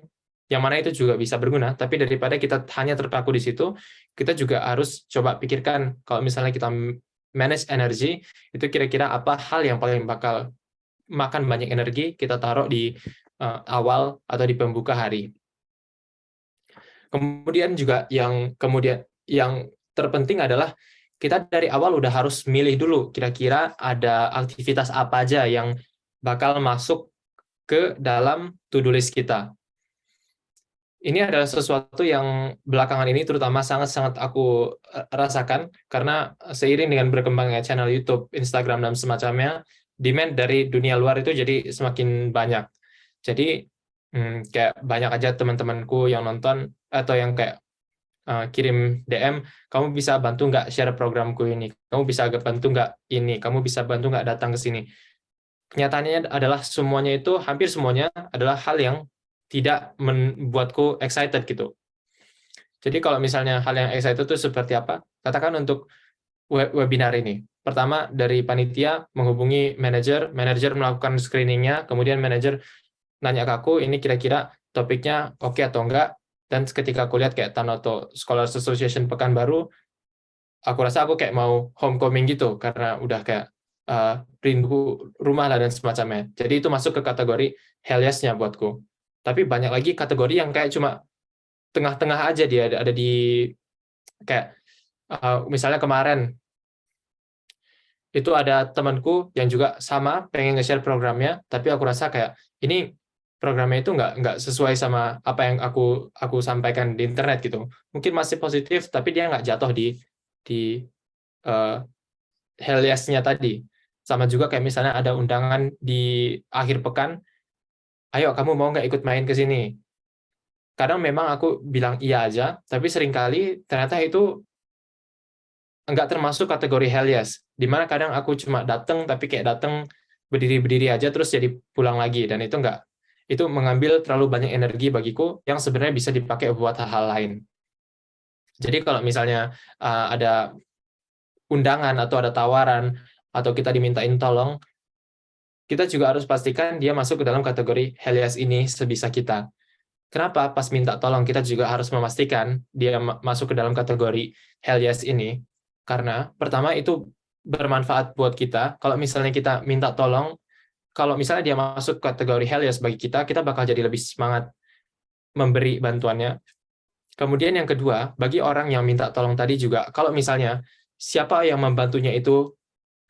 Speaker 4: yang mana itu juga bisa berguna, tapi daripada kita hanya terpaku di situ, kita juga harus coba pikirkan, kalau misalnya kita manage energi, itu kira-kira apa hal yang paling bakal makan banyak energi, kita taruh di awal atau di pembuka hari. Kemudian juga yang terpenting adalah kita dari awal udah harus milih dulu kira-kira ada aktivitas apa aja yang bakal masuk ke dalam to-do list kita. Ini adalah sesuatu yang belakangan ini terutama sangat-sangat aku rasakan, karena seiring dengan berkembangnya channel YouTube, Instagram, dan semacamnya, demand dari dunia luar itu jadi semakin banyak. Jadi kayak banyak aja teman-temanku yang nonton atau yang kayak kirim DM, kamu bisa bantu nggak share programku ini? Kamu bisa bantu nggak ini? Kamu bisa bantu nggak datang ke sini? Kenyataannya adalah semuanya itu, hampir semuanya adalah hal yang tidak membuatku excited gitu. Jadi kalau misalnya hal yang excited itu seperti apa? Katakan untuk webinar ini. Pertama dari panitia menghubungi manajer melakukan screeningnya, kemudian manajer nanya ke aku, ini kira-kira topiknya oke atau enggak, dan ketika aku lihat kayak Tanoto Scholars Association Pekanbaru, aku rasa aku kayak mau homecoming gitu, karena udah kayak rindu rumah lah dan semacamnya. Jadi itu masuk ke kategori hell yes-nya buatku. Tapi banyak lagi kategori yang kayak cuma tengah-tengah aja, dia ada di kayak misalnya kemarin itu ada temanku yang juga sama pengen nge-share programnya, tapi aku rasa kayak ini programnya itu nggak sesuai sama apa yang aku sampaikan di internet gitu. Mungkin masih positif, tapi dia nggak jatuh di hell yes-nya tadi. Sama juga kayak misalnya ada undangan di akhir pekan, ayo kamu mau nggak ikut main ke sini? Kadang memang aku bilang iya aja, tapi seringkali ternyata itu nggak termasuk kategori hell yes, dimana kadang aku cuma datang, tapi kayak datang berdiri-berdiri aja terus jadi pulang lagi, dan itu mengambil terlalu banyak energi bagiku yang sebenarnya bisa dipakai buat hal-hal lain. Jadi kalau misalnya ada undangan atau ada tawaran atau kita dimintain tolong, kita juga harus pastikan dia masuk ke dalam kategori hell yes ini sebisa kita. Kenapa? Pas minta tolong kita juga harus memastikan dia masuk ke dalam kategori hell yes ini. Karena pertama itu bermanfaat buat kita. Kalau misalnya kita minta tolong, kalau misalnya dia masuk kategori hell yes bagi kita, kita bakal jadi lebih semangat. memberi bantuannya. Kemudian yang kedua, bagi orang yang minta tolong tadi juga, kalau misalnya siapa yang membantunya itu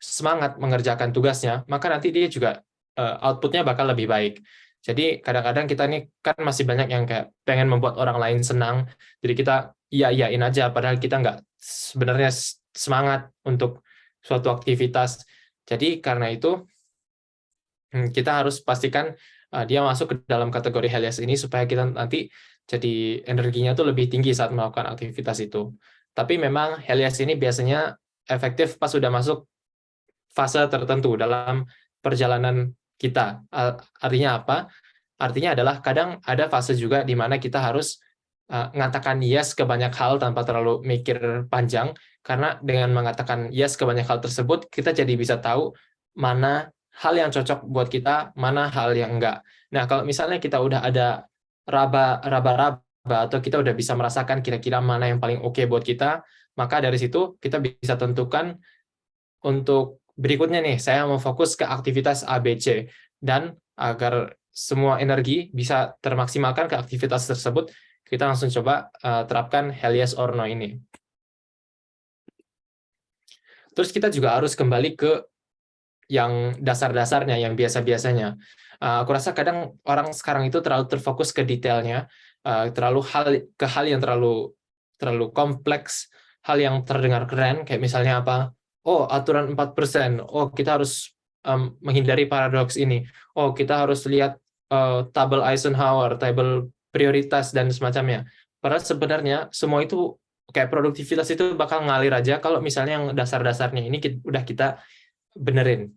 Speaker 4: semangat mengerjakan tugasnya, maka nanti dia juga outputnya bakal lebih baik. Jadi kadang-kadang kita ini kan masih banyak yang kayak pengen membuat orang lain senang, jadi kita iya-iyain aja, padahal kita nggak sebenarnya semangat untuk suatu aktivitas. Jadi karena itu kita harus pastikan dia masuk ke dalam kategori Helios ini supaya kita nanti jadi energinya tuh lebih tinggi saat melakukan aktivitas itu. Tapi memang Helios ini biasanya efektif pas sudah masuk fase tertentu dalam perjalanan kita. Artinya apa? Artinya adalah kadang ada fase juga di mana kita harus mengatakan yes ke banyak hal tanpa terlalu mikir panjang, karena dengan mengatakan yes ke banyak hal tersebut, kita jadi bisa tahu mana hal yang cocok buat kita, mana hal yang enggak. Nah, kalau misalnya kita udah ada raba-raba atau kita udah bisa merasakan kira-kira mana yang paling oke buat kita, maka dari situ kita bisa tentukan untuk berikutnya nih, saya mau fokus ke aktivitas ABC, dan agar semua energi bisa termaksimalkan ke aktivitas tersebut, kita langsung coba terapkan Helios or No ini. Terus kita juga harus kembali ke yang dasar-dasarnya, yang biasa-biasanya. Aku rasa kadang orang sekarang itu terlalu terfokus ke detailnya, terlalu hal yang terlalu kompleks, hal yang terdengar keren, kayak misalnya apa? Oh, aturan 4%. Oh, kita harus menghindari paradoks ini. Oh, kita harus lihat tabel Eisenhower, tabel prioritas, dan semacamnya. Padahal sebenarnya semua itu kayak produktivitas itu bakal ngalir aja kalau misalnya yang dasar-dasarnya ini udah kita benerin.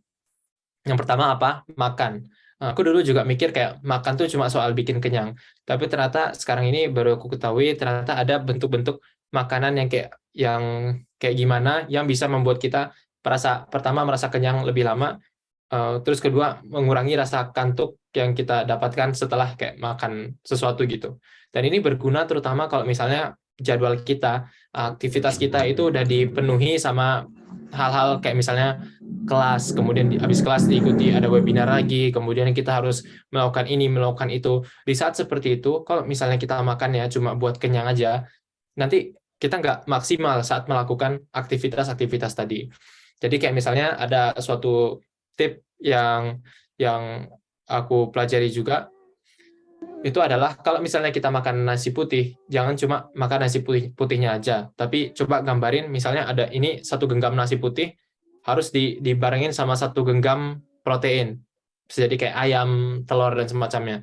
Speaker 4: Yang pertama apa? Makan. Aku dulu juga mikir kayak makan tuh cuma soal bikin kenyang. Tapi ternyata sekarang ini baru aku ketahui ternyata ada bentuk-bentuk makanan yang kayak gimana yang bisa membuat kita pertama merasa kenyang lebih lama, terus kedua mengurangi rasa kantuk yang kita dapatkan setelah kayak makan sesuatu gitu. Dan ini berguna terutama kalau misalnya jadwal kita, aktivitas kita itu udah dipenuhi sama hal-hal kayak misalnya kelas, kemudian habis kelas diikuti ada webinar lagi, kemudian kita harus melakukan ini, melakukan itu. Di saat seperti itu, kalau misalnya kita makan ya cuma buat kenyang aja, nanti kita nggak maksimal saat melakukan aktivitas-aktivitas tadi. Jadi kayak misalnya ada suatu tip yang aku pelajari juga, itu adalah kalau misalnya kita makan nasi putih, jangan cuma makan nasi putihnya aja, tapi coba gambarin misalnya ada ini satu genggam nasi putih harus dibarengin sama satu genggam protein, bisa jadi kayak ayam, telur, dan semacamnya.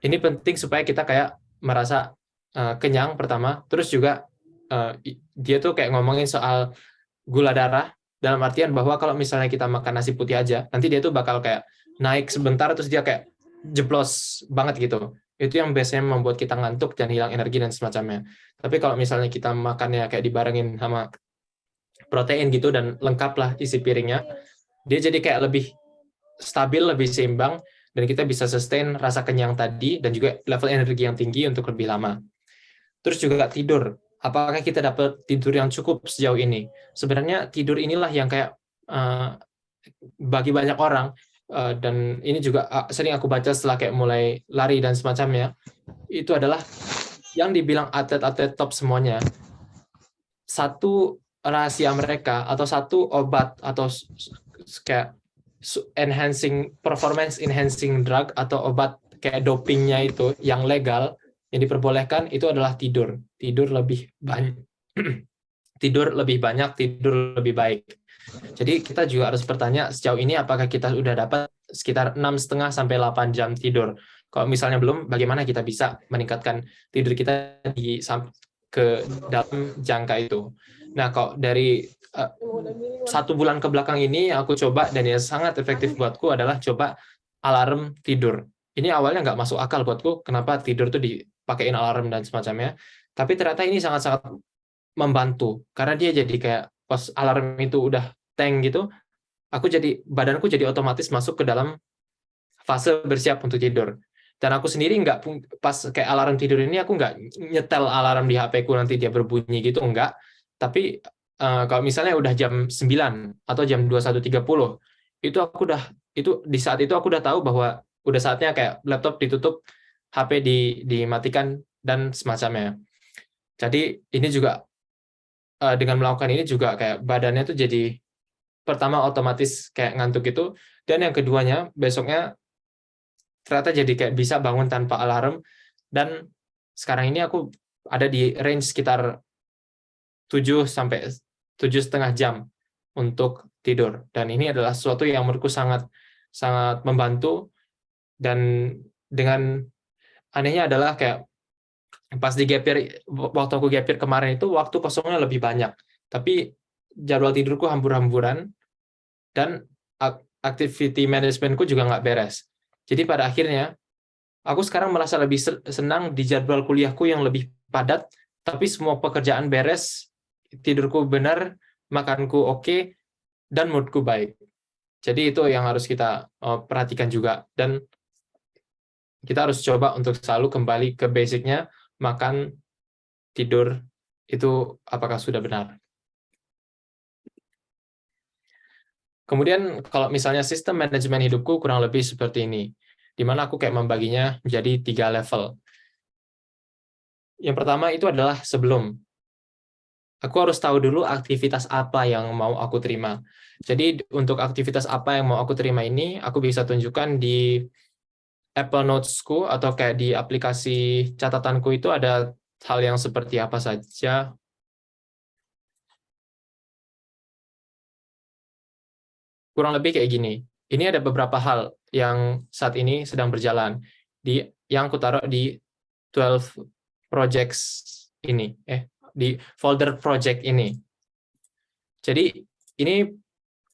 Speaker 4: Ini penting supaya kita kayak merasa kenyang pertama, terus juga dia tuh kayak ngomongin soal gula darah, dalam artian bahwa kalau misalnya kita makan nasi putih aja, nanti dia tuh bakal kayak naik sebentar, terus dia kayak jeblos banget gitu. Itu yang biasanya membuat kita ngantuk dan hilang energi dan semacamnya. Tapi kalau misalnya kita makannya kayak dibarengin sama protein gitu dan lengkap lah isi piringnya, dia jadi kayak lebih stabil, lebih seimbang, dan kita bisa sustain rasa kenyang tadi dan juga level energi yang tinggi untuk lebih lama. Terus juga tidur. Apakah kita dapat tidur yang cukup sejauh ini? Sebenarnya tidur inilah yang kayak bagi banyak orang, dan ini juga sering aku baca setelah kayak mulai lari dan semacamnya, itu adalah yang dibilang atlet-atlet top semuanya, satu rahasia mereka atau satu obat atau kayak performance enhancing drug atau obat kayak dopingnya itu yang legal yang diperbolehkan itu adalah tidur lebih banyak, tidur lebih baik. Jadi kita juga harus bertanya sejauh ini apakah kita sudah dapat sekitar 6,5 sampai 8 jam tidur. Kalau misalnya belum, bagaimana kita bisa meningkatkan tidur kita ke dalam jangka itu. Nah, kalau dari 1 bulan ke belakang ini aku coba dan yang sangat efektif buatku adalah coba alarm tidur. Ini awalnya nggak masuk akal buatku, kenapa tidur tuh dipakein alarm dan semacamnya. Tapi ternyata ini sangat-sangat membantu, karena dia jadi kayak pas alarm itu udah tank gitu, badanku jadi otomatis masuk ke dalam fase bersiap untuk tidur. Dan aku sendiri nggak, pas kayak alarm tidur ini aku nggak nyetel alarm di HP-ku nanti dia berbunyi gitu, enggak. Tapi kalau misalnya udah jam 9 atau jam 21.30, itu di saat itu aku udah tahu bahwa udah saatnya kayak laptop ditutup, HP dimatikan dan semacamnya. Jadi ini juga dengan melakukan ini juga kayak badannya tuh jadi pertama otomatis kayak ngantuk itu, dan yang keduanya besoknya ternyata jadi kayak bisa bangun tanpa alarm. Dan sekarang ini aku ada di range sekitar 7 sampai 7,5 jam untuk tidur, dan ini adalah sesuatu yang menurutku sangat sangat membantu. Dan dengan anehnya adalah kayak pas di gap year, waktu aku gap year kemarin itu waktu kosongnya lebih banyak, tapi jadwal tidurku hambur-hamburan dan activity managementku juga nggak beres. Jadi pada akhirnya aku sekarang merasa lebih senang di jadwal kuliahku yang lebih padat, tapi semua pekerjaan beres, tidurku benar, makanku oke, dan moodku baik. Jadi itu yang harus kita perhatikan juga, dan kita harus coba untuk selalu kembali ke basicnya, makan, tidur, itu apakah sudah benar. Kemudian kalau misalnya sistem manajemen hidupku kurang lebih seperti ini, di mana aku kayak membaginya menjadi 3 level. Yang pertama itu adalah sebelum. Aku harus tahu dulu aktivitas apa yang mau aku terima. Jadi untuk aktivitas apa yang mau aku terima ini, aku bisa tunjukkan di Apple Notes-ku atau kayak di aplikasi catatanku itu ada hal yang seperti apa saja. Kurang lebih kayak gini. Ini ada beberapa hal yang saat ini sedang berjalan yang aku taruh di 12 projects ini, di folder project ini. Jadi ini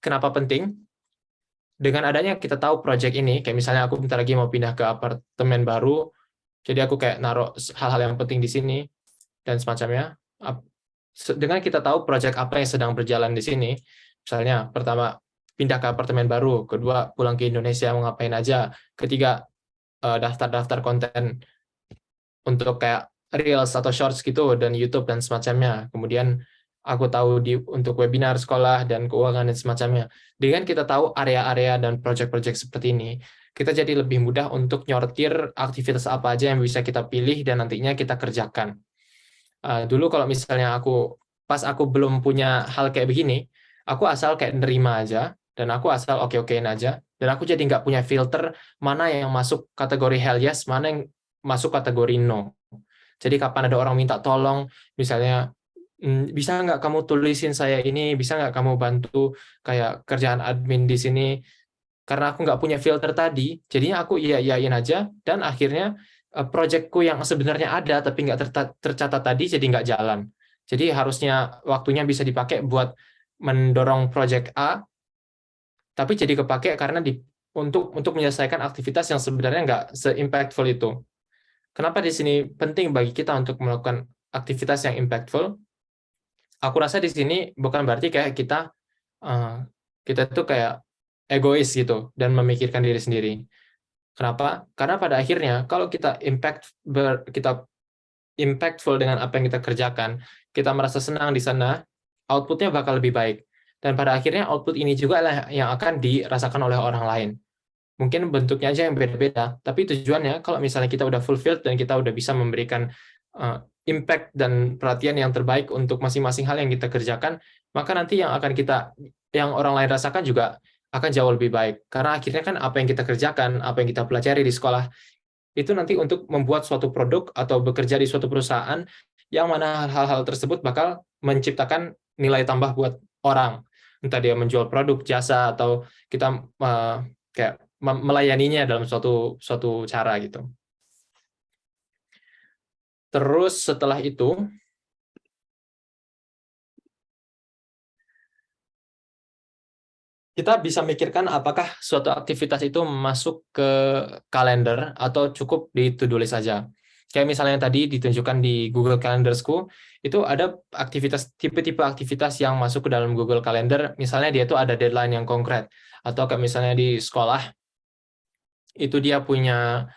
Speaker 4: kenapa penting? Dengan adanya kita tahu project ini, kayak misalnya aku bentar lagi mau pindah ke apartemen baru, jadi aku kayak naruh hal-hal yang penting di sini dan semacamnya. Dengan kita tahu project apa yang sedang berjalan di sini, misalnya pertama pindah ke apartemen baru, kedua pulang ke Indonesia mau ngapain aja, ketiga daftar-daftar konten untuk kayak Reels atau Shorts gitu, dan YouTube dan semacamnya. Kemudian aku tahu untuk webinar sekolah dan keuangan dan semacamnya. Dengan kita tahu area-area dan project-project seperti ini, kita jadi lebih mudah untuk nyortir aktivitas apa aja yang bisa kita pilih dan nantinya kita kerjakan. Dulu kalau misalnya pas aku belum punya hal kayak begini, aku asal kayak nerima aja, dan aku asal oke-okein aja, dan aku jadi nggak punya filter mana yang masuk kategori hell yes, mana yang masuk kategori no. Jadi kapan ada orang minta tolong, misalnya, bisa nggak kamu tulisin saya ini, bisa nggak kamu bantu kayak kerjaan admin di sini, karena aku nggak punya filter tadi, jadinya aku iya-iyain aja, dan akhirnya proyekku yang sebenarnya ada tapi nggak tercatat tadi jadi nggak jalan. Jadi harusnya waktunya bisa dipakai buat mendorong proyek A, tapi jadi kepake karena untuk menyelesaikan aktivitas yang sebenarnya nggak se-impactful itu. Kenapa di sini penting bagi kita untuk melakukan aktivitas yang impactful? Aku rasa di sini bukan berarti kayak kita tuh kayak egois gitu dan memikirkan diri sendiri. Kenapa? Karena pada akhirnya kalau kita impactful dengan apa yang kita kerjakan, kita merasa senang di sana, outputnya bakal lebih baik. Dan pada akhirnya output ini juga lah yang akan dirasakan oleh orang lain. Mungkin bentuknya aja yang beda-beda, tapi tujuannya kalau misalnya kita udah fulfilled dan kita udah bisa memberikan impact dan perhatian yang terbaik untuk masing-masing hal yang kita kerjakan, maka nanti yang orang lain rasakan juga akan jauh lebih baik. Karena akhirnya kan apa yang kita kerjakan, apa yang kita pelajari di sekolah, itu nanti untuk membuat suatu produk atau bekerja di suatu perusahaan yang mana hal-hal tersebut bakal menciptakan nilai tambah buat orang. Entah dia menjual produk, jasa, atau kita kayak melayaninya dalam suatu cara gitu. Terus setelah itu, kita bisa mikirkan apakah suatu aktivitas itu masuk ke kalender atau cukup di to-do list saja. Kayak misalnya tadi ditunjukkan di Google Calendars-ku, itu ada tipe-tipe aktivitas yang masuk ke dalam Google Calendar, misalnya dia itu ada deadline yang konkret. Atau kayak misalnya di sekolah, itu dia punya,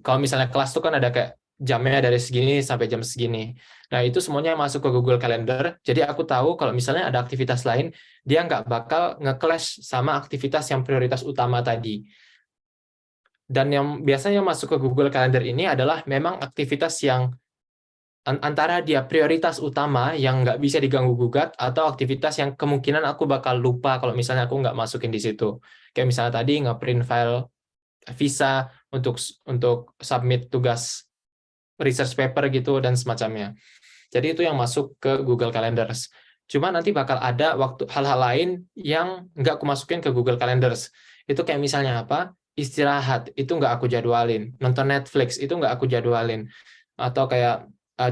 Speaker 4: kalau misalnya kelas itu kan ada kayak jamnya dari segini sampai jam segini. Nah, itu semuanya masuk ke Google Calendar. Jadi aku tahu kalau misalnya ada aktivitas lain, dia nggak bakal nge-clash sama aktivitas yang prioritas utama tadi. Dan yang biasanya masuk ke Google Calendar ini adalah memang aktivitas yang antara dia prioritas utama yang nggak bisa diganggu-gugat atau aktivitas yang kemungkinan aku bakal lupa kalau misalnya aku nggak masukin di situ. Kayak misalnya tadi nge-print file visa untuk submit tugas research paper gitu dan semacamnya. Jadi itu yang masuk ke Google Calendars. Cuma nanti bakal ada waktu hal-hal lain yang nggak aku masukin ke Google Calendars. Itu kayak misalnya apa? Istirahat, itu nggak aku jadwalin. Nonton Netflix, itu nggak aku jadwalin. Atau kayak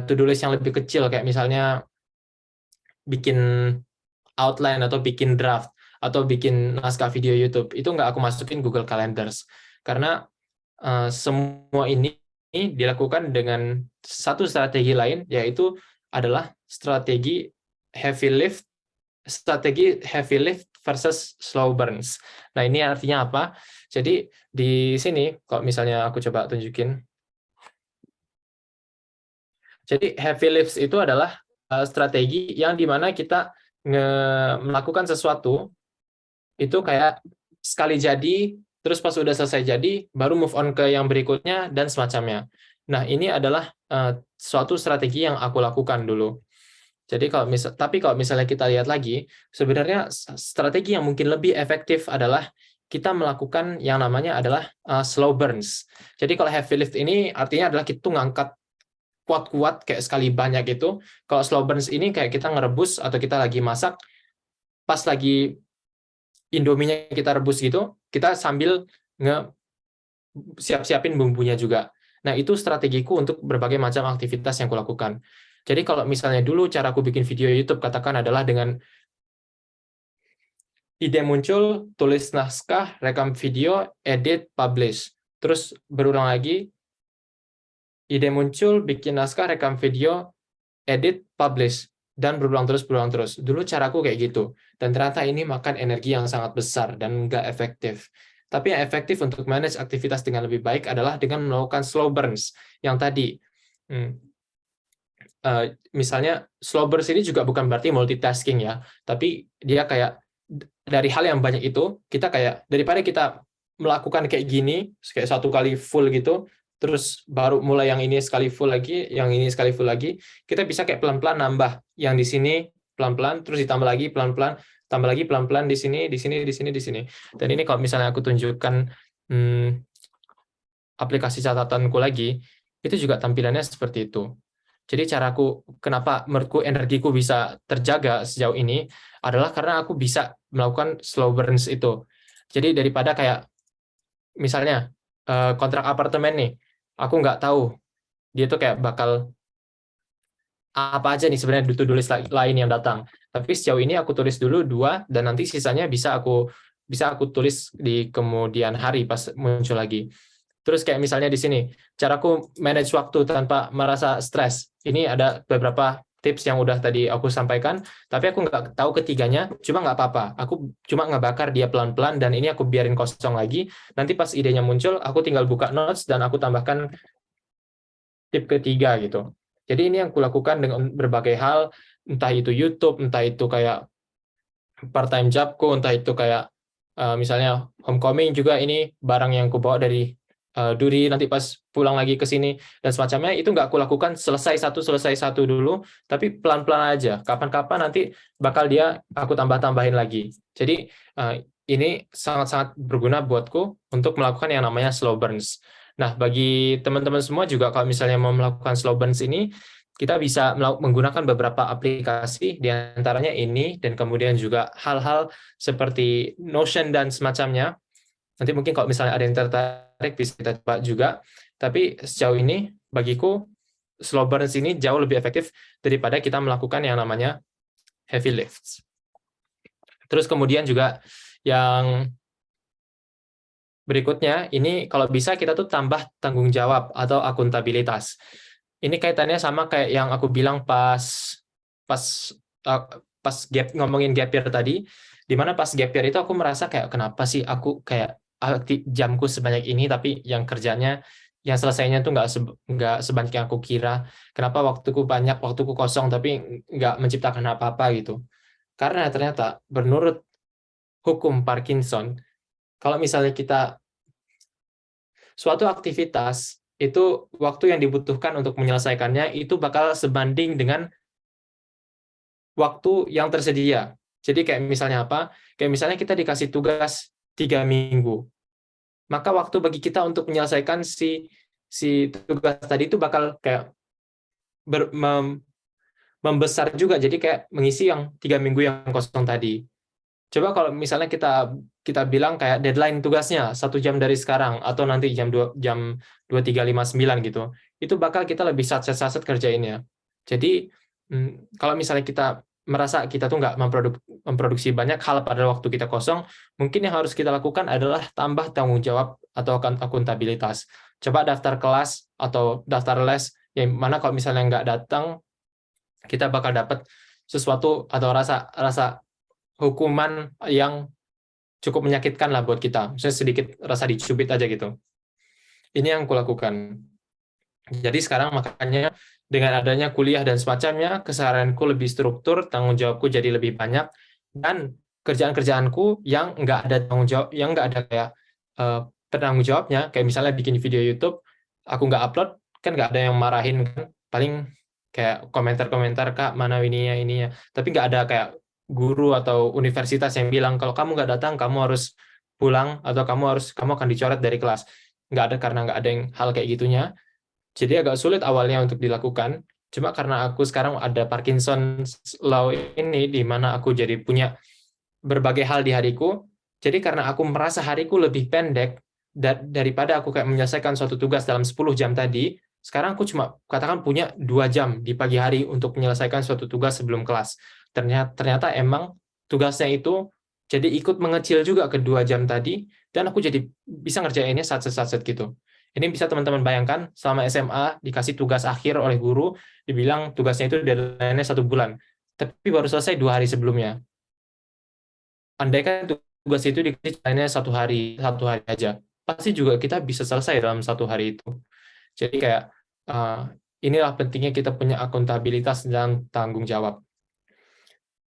Speaker 4: to-do list yang lebih kecil, kayak misalnya bikin outline atau bikin draft, atau bikin naskah video YouTube. Itu nggak aku masukin Google Calendars. Karena semua ini dilakukan dengan satu strategi lain, yaitu adalah strategi heavy lift versus slow burns. Nah, ini artinya apa? Jadi di sini, kalau misalnya aku coba tunjukin. Jadi heavy lifts itu adalah strategi yang dimana kita melakukan sesuatu, itu kayak sekali jadi, terus pas udah selesai jadi, baru move on ke yang berikutnya, dan semacamnya. Nah, ini adalah suatu strategi yang aku lakukan dulu. Jadi tapi kalau misalnya kita lihat lagi, sebenarnya strategi yang mungkin lebih efektif adalah kita melakukan yang namanya adalah slow burns. Jadi kalau heavy lift ini artinya adalah kita ngangkat kuat-kuat kayak sekali banyak itu. Kalau slow burns ini kayak kita ngerebus atau kita lagi masak, pas lagi Indominya kita rebus gitu, kita sambil siap-siapin bumbunya juga. Nah, itu strategiku untuk berbagai macam aktivitas yang kulakukan. Jadi kalau misalnya dulu cara aku bikin video YouTube katakan adalah dengan ide muncul, tulis naskah, rekam video, edit, publish. Terus berulang lagi, ide muncul, bikin naskah, rekam video, edit, publish. Dan berulang terus. Dulu caraku kayak gitu. Dan ternyata ini makan energi yang sangat besar dan nggak efektif. Tapi yang efektif untuk manage aktivitas dengan lebih baik adalah dengan melakukan slow burns. Yang tadi, misalnya slow burns ini juga bukan berarti multitasking ya, tapi dia kayak dari hal yang banyak itu, kita kayak daripada kita melakukan kayak gini, kayak satu kali full gitu, terus baru mulai yang ini sekali full lagi, yang ini sekali full lagi, kita bisa kayak pelan-pelan nambah yang di sini pelan-pelan, terus ditambah lagi pelan-pelan, tambah lagi pelan-pelan di sini, di sini, di sini, di sini. Dan ini kalau misalnya aku tunjukkan aplikasi catatanku lagi, itu juga tampilannya seperti itu. Jadi caraku, kenapa menurutku energiku bisa terjaga sejauh ini, adalah karena aku bisa melakukan slow burns itu. Jadi daripada kayak, misalnya, kontrak apartemen nih, aku nggak tahu, dia tuh kayak bakal apa aja nih sebenarnya to-do list lain yang datang. Tapi sejauh ini aku tulis dulu 2, dan nanti sisanya bisa aku tulis di kemudian hari pas muncul lagi. Terus kayak misalnya di sini, caraku manage waktu tanpa merasa stres. Ini ada beberapa tips yang udah tadi aku sampaikan, tapi aku nggak tahu ketiganya, cuma nggak apa-apa. Aku cuma ngebakar dia pelan-pelan, dan ini aku biarin kosong lagi. Nanti pas idenya muncul, aku tinggal buka notes, dan aku tambahkan tip ketiga gitu. Jadi ini yang kulakukan dengan berbagai hal, entah itu YouTube, entah itu kayak part-time jobku, entah itu kayak misalnya homecoming juga, ini barang yang kubawa dari Duri, nanti pas pulang lagi ke sini dan semacamnya, itu nggak aku lakukan selesai satu dulu, tapi pelan-pelan aja. Kapan-kapan nanti bakal aku tambah-tambahin lagi. Jadi ini sangat-sangat berguna buatku untuk melakukan yang namanya slow burns. Nah, bagi teman-teman semua juga kalau misalnya mau melakukan slow burns ini, kita bisa menggunakan beberapa aplikasi, diantaranya ini, dan kemudian juga hal-hal seperti Notion dan semacamnya. Nanti mungkin kalau misalnya ada yang tertarik bisa kita coba juga. Tapi sejauh ini bagiku slow burns ini jauh lebih efektif daripada kita melakukan yang namanya heavy lifts. Terus kemudian juga yang berikutnya, ini kalau bisa kita tuh tambah tanggung jawab atau akuntabilitas. Ini kaitannya sama kayak yang aku bilang pas ngomongin gap year tadi, di mana pas gap year itu aku merasa kayak kenapa sih aku kayak jamku sebanyak ini, tapi yang kerjanya, yang selesainya tuh nggak sebanyak yang aku kira. Kenapa waktuku banyak, waktuku kosong, tapi nggak menciptakan apa-apa gitu. Karena ternyata menurut hukum Parkinson, kalau misalnya kita suatu aktivitas itu waktu yang dibutuhkan untuk menyelesaikannya itu bakal sebanding dengan waktu yang tersedia. Jadi kayak misalnya apa? Kayak misalnya kita dikasih tugas 3 minggu. Maka waktu bagi kita untuk menyelesaikan si tugas tadi itu bakal kayak membesar juga. Jadi kayak mengisi yang 3 minggu yang kosong tadi. Coba kalau misalnya kita bilang kayak deadline tugasnya 1 jam dari sekarang atau nanti jam 23.59 gitu, itu bakal kita lebih satset kerjainnya. Jadi kalau misalnya kita merasa kita tuh nggak memproduksi banyak hal pada waktu kita kosong, mungkin yang harus kita lakukan adalah tambah tanggung jawab atau akuntabilitas. Coba daftar kelas atau daftar les, yang mana kalau misalnya nggak datang, kita bakal dapat sesuatu atau rasa hukuman yang cukup menyakitkan lah buat kita. Misalnya sedikit rasa dicubit aja gitu. Ini yang kulakukan. Jadi sekarang makanya dengan adanya kuliah dan semacamnya, keseharianku lebih struktur, tanggung jawabku jadi lebih banyak, dan kerjaan-kerjaanku yang nggak ada tanggung jawab, yang nggak ada kayak penanggung jawabnya, kayak misalnya bikin video YouTube, aku nggak upload, kan nggak ada yang marahin kan, paling kayak komentar-komentar, Kak, mana ininya, tapi nggak ada kayak guru atau universitas yang bilang kalau kamu nggak datang kamu harus pulang atau kamu akan dicoret dari kelas. Nggak ada, karena nggak ada yang hal kayak gitunya. Jadi agak sulit awalnya untuk dilakukan. Cuma karena aku sekarang ada Parkinson's Law ini, di mana aku jadi punya berbagai hal di hariku. Jadi karena aku merasa hariku lebih pendek daripada aku kayak menyelesaikan suatu tugas dalam 10 jam tadi, sekarang aku cuma katakan punya 2 jam di pagi hari untuk menyelesaikan suatu tugas sebelum kelas. Ternyata emang tugasnya itu jadi ikut mengecil juga ke 2 jam tadi, dan aku jadi bisa ngerjainnya satset gitu. Ini bisa teman-teman bayangkan, selama SMA dikasih tugas akhir oleh guru, dibilang tugasnya itu deadline-nya 1 bulan, tapi baru selesai 2 hari sebelumnya. Andaikan tugas itu dikasih deadline-nya 1 hari aja, pasti juga kita bisa selesai dalam 1 hari itu. Jadi kayak inilah pentingnya kita punya akuntabilitas dan tanggung jawab.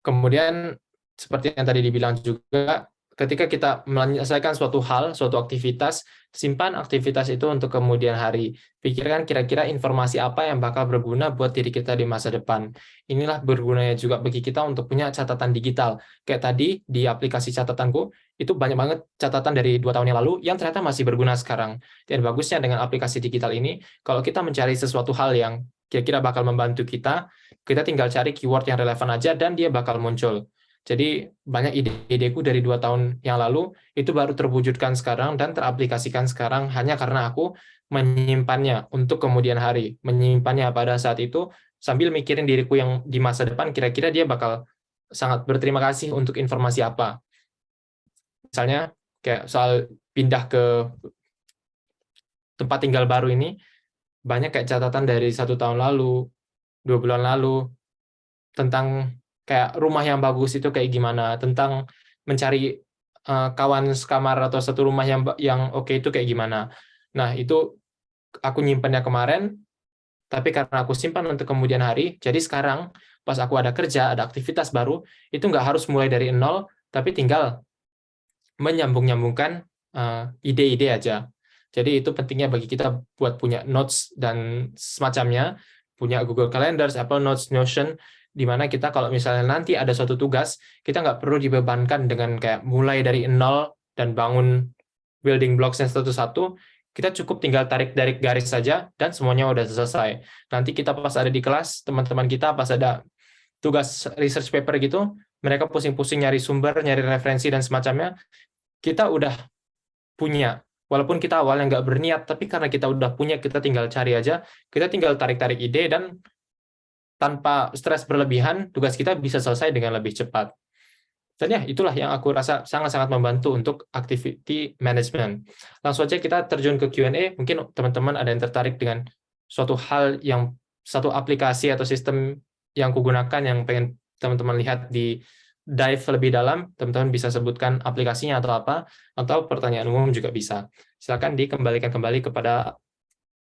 Speaker 4: Kemudian seperti yang tadi dibilang juga, ketika kita menyelesaikan suatu hal, suatu aktivitas, simpan aktivitas itu untuk kemudian hari. Pikirkan kira-kira informasi apa yang bakal berguna buat diri kita di masa depan. Inilah bergunanya juga bagi kita untuk punya catatan digital. Kayak tadi di aplikasi catatanku, itu banyak banget catatan dari 2 tahun yang lalu yang ternyata masih berguna sekarang. Dan bagusnya dengan aplikasi digital ini, kalau kita mencari sesuatu hal yang kira-kira bakal membantu kita tinggal cari keyword yang relevan aja dan dia bakal muncul. Jadi banyak ide-ideku dari 2 tahun yang lalu itu baru terwujudkan sekarang dan teraplikasikan sekarang hanya karena aku menyimpannya untuk kemudian hari. Menyimpannya pada saat itu sambil mikirin diriku yang di masa depan, kira-kira dia bakal sangat berterima kasih untuk informasi apa. Misalnya kayak soal pindah ke tempat tinggal baru ini, banyak kayak catatan dari 1 tahun lalu, 2 bulan lalu, tentang kayak rumah yang bagus itu kayak gimana, tentang mencari kawan sekamar atau satu rumah yang oke itu kayak gimana. Nah, itu aku nyimpannya kemarin, tapi karena aku simpan untuk kemudian hari, jadi sekarang pas aku ada kerja, ada aktivitas baru, itu nggak harus mulai dari nol, tapi tinggal menyambung-nyambungkan ide-ide aja. Jadi itu pentingnya bagi kita buat punya notes dan semacamnya, punya Google Calendar, Apple Notes, Notion, di mana kita kalau misalnya nanti ada suatu tugas, kita nggak perlu dibebankan dengan kayak mulai dari nol dan bangun building blocks-nya satu-satu, kita cukup tinggal tarik garis saja, dan semuanya udah selesai. Nanti kita pas ada di kelas, teman-teman kita pas ada tugas research paper gitu, mereka pusing-pusing nyari sumber, nyari referensi, dan semacamnya, kita udah punya. Walaupun kita awalnya nggak berniat, tapi karena kita udah punya, kita tinggal cari aja, kita tinggal tarik-tarik ide, dan tanpa stres berlebihan, tugas kita bisa selesai dengan lebih cepat. Dan ya, itulah yang aku rasa sangat-sangat membantu untuk activity management. Langsung aja kita terjun ke Q&A. Mungkin teman-teman ada yang tertarik dengan suatu hal yang, satu aplikasi atau sistem yang kugunakan, yang pengen teman-teman lihat di dive lebih dalam, teman-teman bisa sebutkan aplikasinya atau apa, atau pertanyaan umum juga bisa. Silakan dikembalikan kembali kepada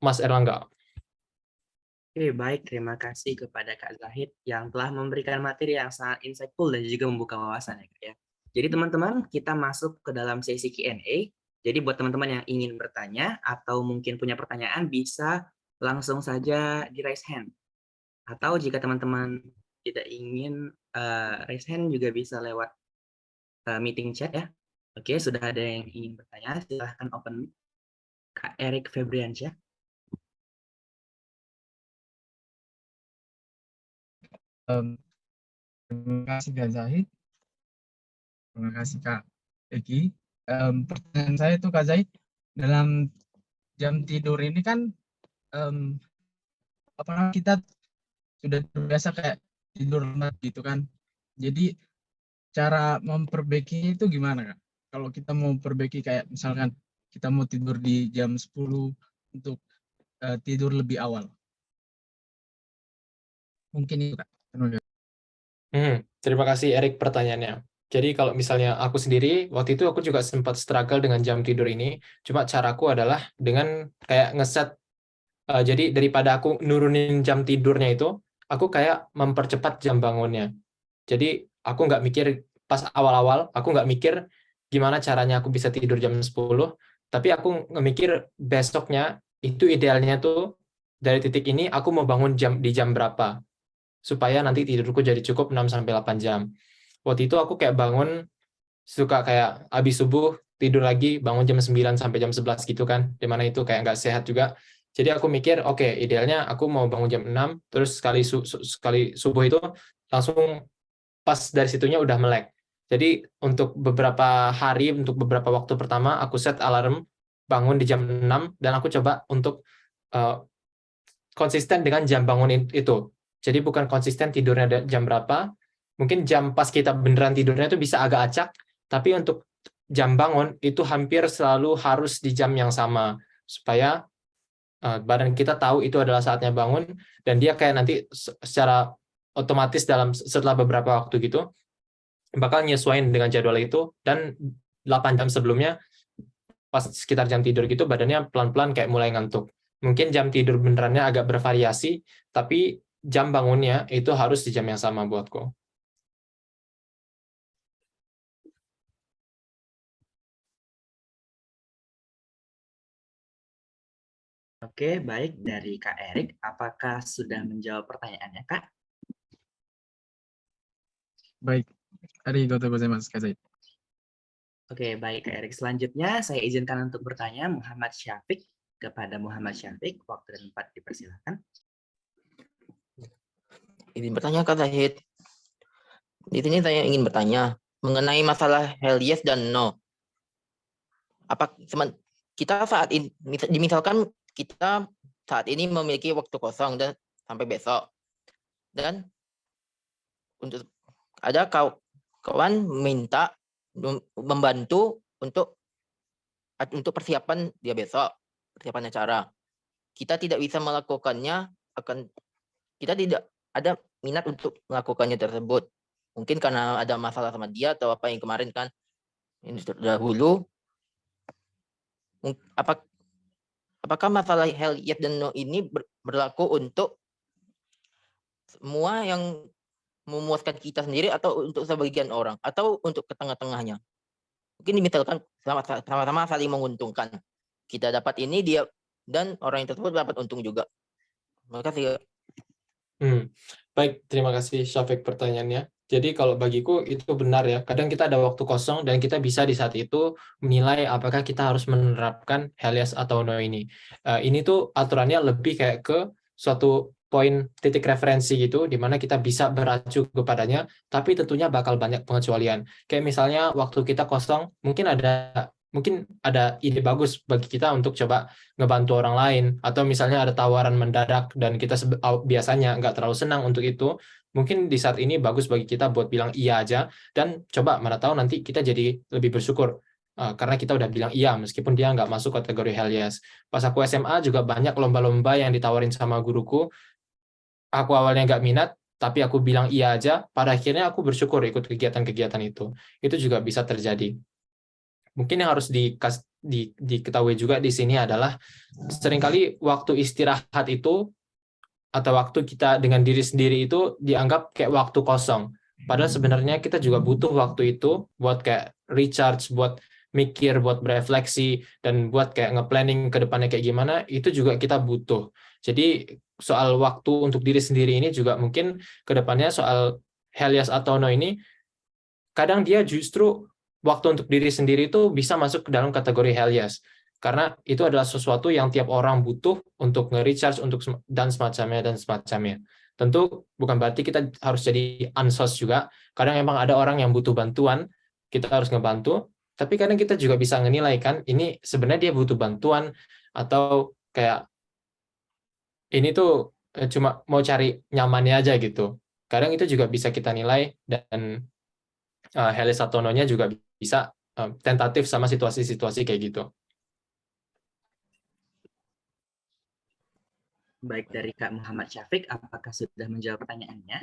Speaker 4: Mas Erlangga.
Speaker 3: Oke, baik. Terima kasih kepada Kak Zahid yang telah memberikan materi yang sangat insightful dan juga membuka wawasan ya, Kak ya. Jadi teman-teman, kita masuk ke dalam sesi Q&A. Jadi buat teman-teman yang ingin bertanya atau mungkin punya pertanyaan bisa langsung saja di raise hand. Atau jika teman-teman tidak ingin raise hand juga bisa lewat meeting chat ya. Oke, sudah ada yang ingin bertanya, silahkan open mic. Kak Erik Febriansyah.
Speaker 5: Terima kasih Kak Zahid. Terima kasih Kak Egi. Pertanyaan saya tuh Kak Zahid, dalam jam tidur ini kan kita sudah terbiasa kayak tidur lembat gitu kan. Jadi cara memperbaikinya itu gimana Kak? Kalau kita mau perbaiki kayak misalkan kita mau tidur di jam 10 untuk tidur lebih awal. Mungkin itu Kak. Terima kasih.
Speaker 4: Terima kasih Erik pertanyaannya. Jadi kalau misalnya aku sendiri, waktu itu aku juga sempat struggle dengan jam tidur ini. Cuma caraku adalah dengan kayak ngeset, jadi daripada aku nurunin jam tidurnya itu, aku kayak mempercepat jam bangunnya. Jadi aku nggak mikir, pas awal-awal, aku nggak mikir gimana caranya aku bisa tidur jam 10, tapi aku ngemikir besoknya, itu idealnya tuh, dari titik ini aku mau bangun di jam berapa, supaya nanti tidurku jadi cukup 6-8 jam. Waktu itu aku kayak bangun, suka kayak habis subuh, tidur lagi, bangun jam 9 sampai jam 11 gitu kan, dimana itu kayak nggak sehat juga. Jadi aku mikir, oke, idealnya aku mau bangun jam 6, terus sekali subuh itu, langsung pas dari situnya udah melek. Jadi untuk beberapa hari, untuk beberapa waktu pertama, aku set alarm, bangun di jam 6, dan aku coba untuk konsisten dengan jam bangun itu. Jadi bukan konsisten tidurnya jam berapa, mungkin jam pas kita beneran tidurnya itu bisa agak acak, tapi untuk jam bangun itu hampir selalu harus di jam yang sama, supaya badan kita tahu itu adalah saatnya bangun, dan dia kayak nanti secara otomatis setelah beberapa waktu gitu, bakal nyesuaiin dengan jadwal itu, dan 8 jam sebelumnya, pas sekitar jam tidur gitu, badannya pelan-pelan kayak mulai ngantuk. Mungkin jam tidur benerannya agak bervariasi, tapi jam bangunnya itu harus di jam yang sama buatku.
Speaker 3: Oke, baik. Dari Kak Erik, apakah sudah menjawab pertanyaannya, Kak?
Speaker 5: Baik. Arigatou gozaimasu Kak Zahid.
Speaker 3: Oke, baik Kak Erik. Selanjutnya saya izinkan untuk bertanya Muhammad Syafiq. Kepada Muhammad Syafiq, waktu dan tempat dipersilakan.
Speaker 6: Izin bertanya Kak Zahid. Di sini saya ingin bertanya mengenai masalah hell yes dan no. Kita saat ini, misalkan kita saat ini memiliki waktu kosong dan sampai besok, dan untuk ada kawan minta membantu untuk persiapan dia besok, persiapan acara. Kita tidak bisa melakukannya, kita tidak ada minat untuk melakukannya tersebut. Mungkin karena ada masalah sama dia atau apa yang kemarin kan ini dahulu. Apakah masalah hell yes dan no ini berlaku untuk semua yang memuaskan kita sendiri, atau untuk sebagian orang, atau untuk ke tengah-tengahnya? Mungkin misalkan sama-sama saling menguntungkan. Kita dapat ini, dia dan orang yang tersebut dapat untung juga. Terima kasih.
Speaker 4: Baik, terima kasih Syafiq pertanyaannya. Jadi kalau bagiku itu benar ya, kadang kita ada waktu kosong dan kita bisa di saat itu menilai apakah kita harus menerapkan hell yes atau no ini. Ini tuh aturannya lebih kayak ke suatu poin titik referensi gitu, di mana kita bisa beracu kepadanya, tapi tentunya bakal banyak pengecualian. Kayak misalnya waktu kita kosong, mungkin ada ide bagus bagi kita untuk coba ngebantu orang lain, atau misalnya ada tawaran mendadak dan kita biasanya nggak terlalu senang untuk itu, mungkin di saat ini bagus bagi kita buat bilang iya aja, dan coba mana tahu nanti kita jadi lebih bersyukur karena kita udah bilang iya meskipun dia nggak masuk kategori hell yes. Pas aku SMA juga banyak lomba-lomba yang ditawarin sama guruku, aku awalnya nggak minat, tapi aku bilang iya aja, pada akhirnya aku bersyukur ikut kegiatan-kegiatan itu. Itu juga bisa terjadi. Mungkin yang harus diketahui juga di sini adalah seringkali waktu istirahat itu atau waktu kita dengan diri sendiri itu dianggap kayak waktu kosong. Padahal sebenarnya kita juga butuh waktu itu buat kayak recharge, buat mikir, buat berefleksi, dan buat kayak nge-planning ke depannya kayak gimana, itu juga kita butuh. Jadi soal waktu untuk diri sendiri ini juga mungkin ke depannya soal Helias atau No ini, kadang dia justru waktu untuk diri sendiri itu bisa masuk ke dalam kategori Helias. Karena itu adalah sesuatu yang tiap orang butuh untuk nge-recharge dan semacamnya. Tentu bukan berarti kita harus jadi ansos juga. Kadang emang ada orang yang butuh bantuan, kita harus ngebantu. Tapi kadang kita juga bisa menilai kan, ini sebenarnya dia butuh bantuan atau kayak ini tuh cuma mau cari nyamannya aja gitu. Kadang itu juga bisa kita nilai, dan Helias atau No-nya juga bisa tentatif sama situasi-situasi kayak gitu.
Speaker 3: Baik, dari Kak Muhammad Syafiq, apakah sudah menjawab pertanyaannya?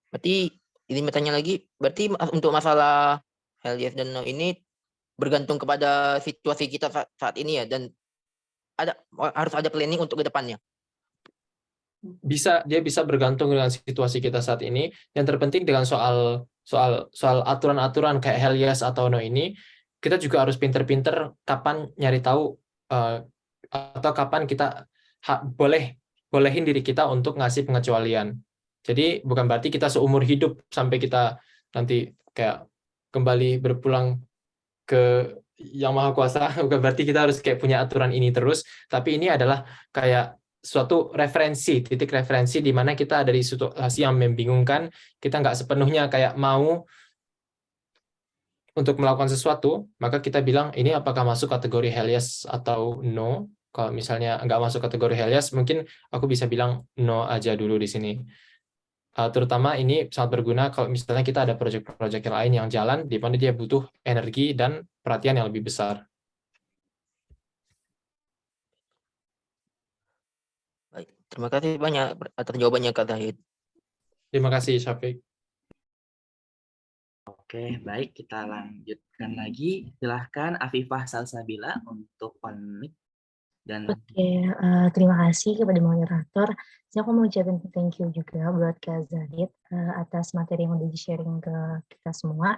Speaker 6: Berarti ini bertanya lagi, berarti untuk masalah Helias dan No ini bergantung kepada situasi kita saat ini ya, dan harus ada planning untuk ke depannya.
Speaker 4: Dia bisa bergantung dengan situasi kita saat ini. Yang terpenting dengan soal aturan-aturan kayak Helias atau No ini, kita juga harus pinter-pinter kapan nyari tahu atau kapan kita bolehin diri kita untuk ngasih pengecualian. Jadi bukan berarti kita seumur hidup sampai kita nanti kayak kembali berpulang ke Yang Maha Kuasa, bukan berarti kita harus kayak punya aturan ini terus, tapi ini adalah kayak suatu titik referensi di mana kita ada di situasi yang membingungkan, kita nggak sepenuhnya kayak mau untuk melakukan sesuatu, maka kita bilang ini apakah masuk kategori Helias atau No. Kalau misalnya nggak masuk kategori Helias, mungkin aku bisa bilang No aja dulu di sini. Terutama ini sangat berguna kalau misalnya kita ada proyek-proyek yang lain yang jalan, di mana dia butuh energi dan perhatian yang lebih besar.
Speaker 6: Baik, terima kasih banyak atas jawabannya Kak Zahid.
Speaker 4: Terima kasih, Syafiq.
Speaker 3: Oke, baik, kita lanjutkan lagi. Silahkan Afifah Salsabila untuk on-mic.
Speaker 7: Oke, terima kasih kepada moderator. Saya mau ucapin thank you juga buat Kak Zahid atas materi yang udah di-sharing ke kita semua.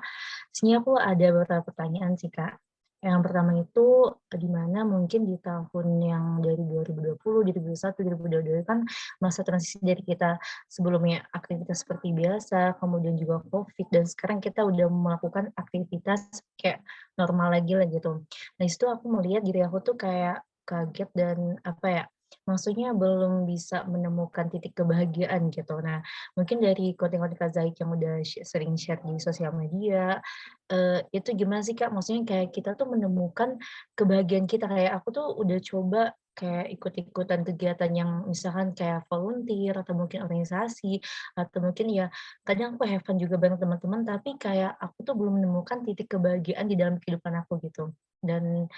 Speaker 7: Sebenarnya aku ada beberapa pertanyaan sih, Kak. Yang pertama itu, di mana mungkin di tahun yang dari 2020, 2021, 2022 kan masa transisi dari kita sebelumnya aktivitas seperti biasa, kemudian juga COVID, dan sekarang kita udah melakukan aktivitas kayak normal lagi lah gitu. Nah, itu aku melihat diri aku tuh kayak kaget dan apa ya, maksudnya belum bisa menemukan titik kebahagiaan gitu. Nah, mungkin dari konten-konten Kak Zahid yang udah sering share di sosial media, itu gimana sih Kak? Maksudnya kayak kita tuh menemukan kebahagiaan kita, kayak aku tuh udah coba kayak ikut-ikutan kegiatan yang misalkan kayak volunteer atau mungkin organisasi, atau mungkin ya kadang aku have fun juga bareng teman-teman, tapi kayak aku tuh belum menemukan titik kebahagiaan di dalam kehidupan aku gitu. Dan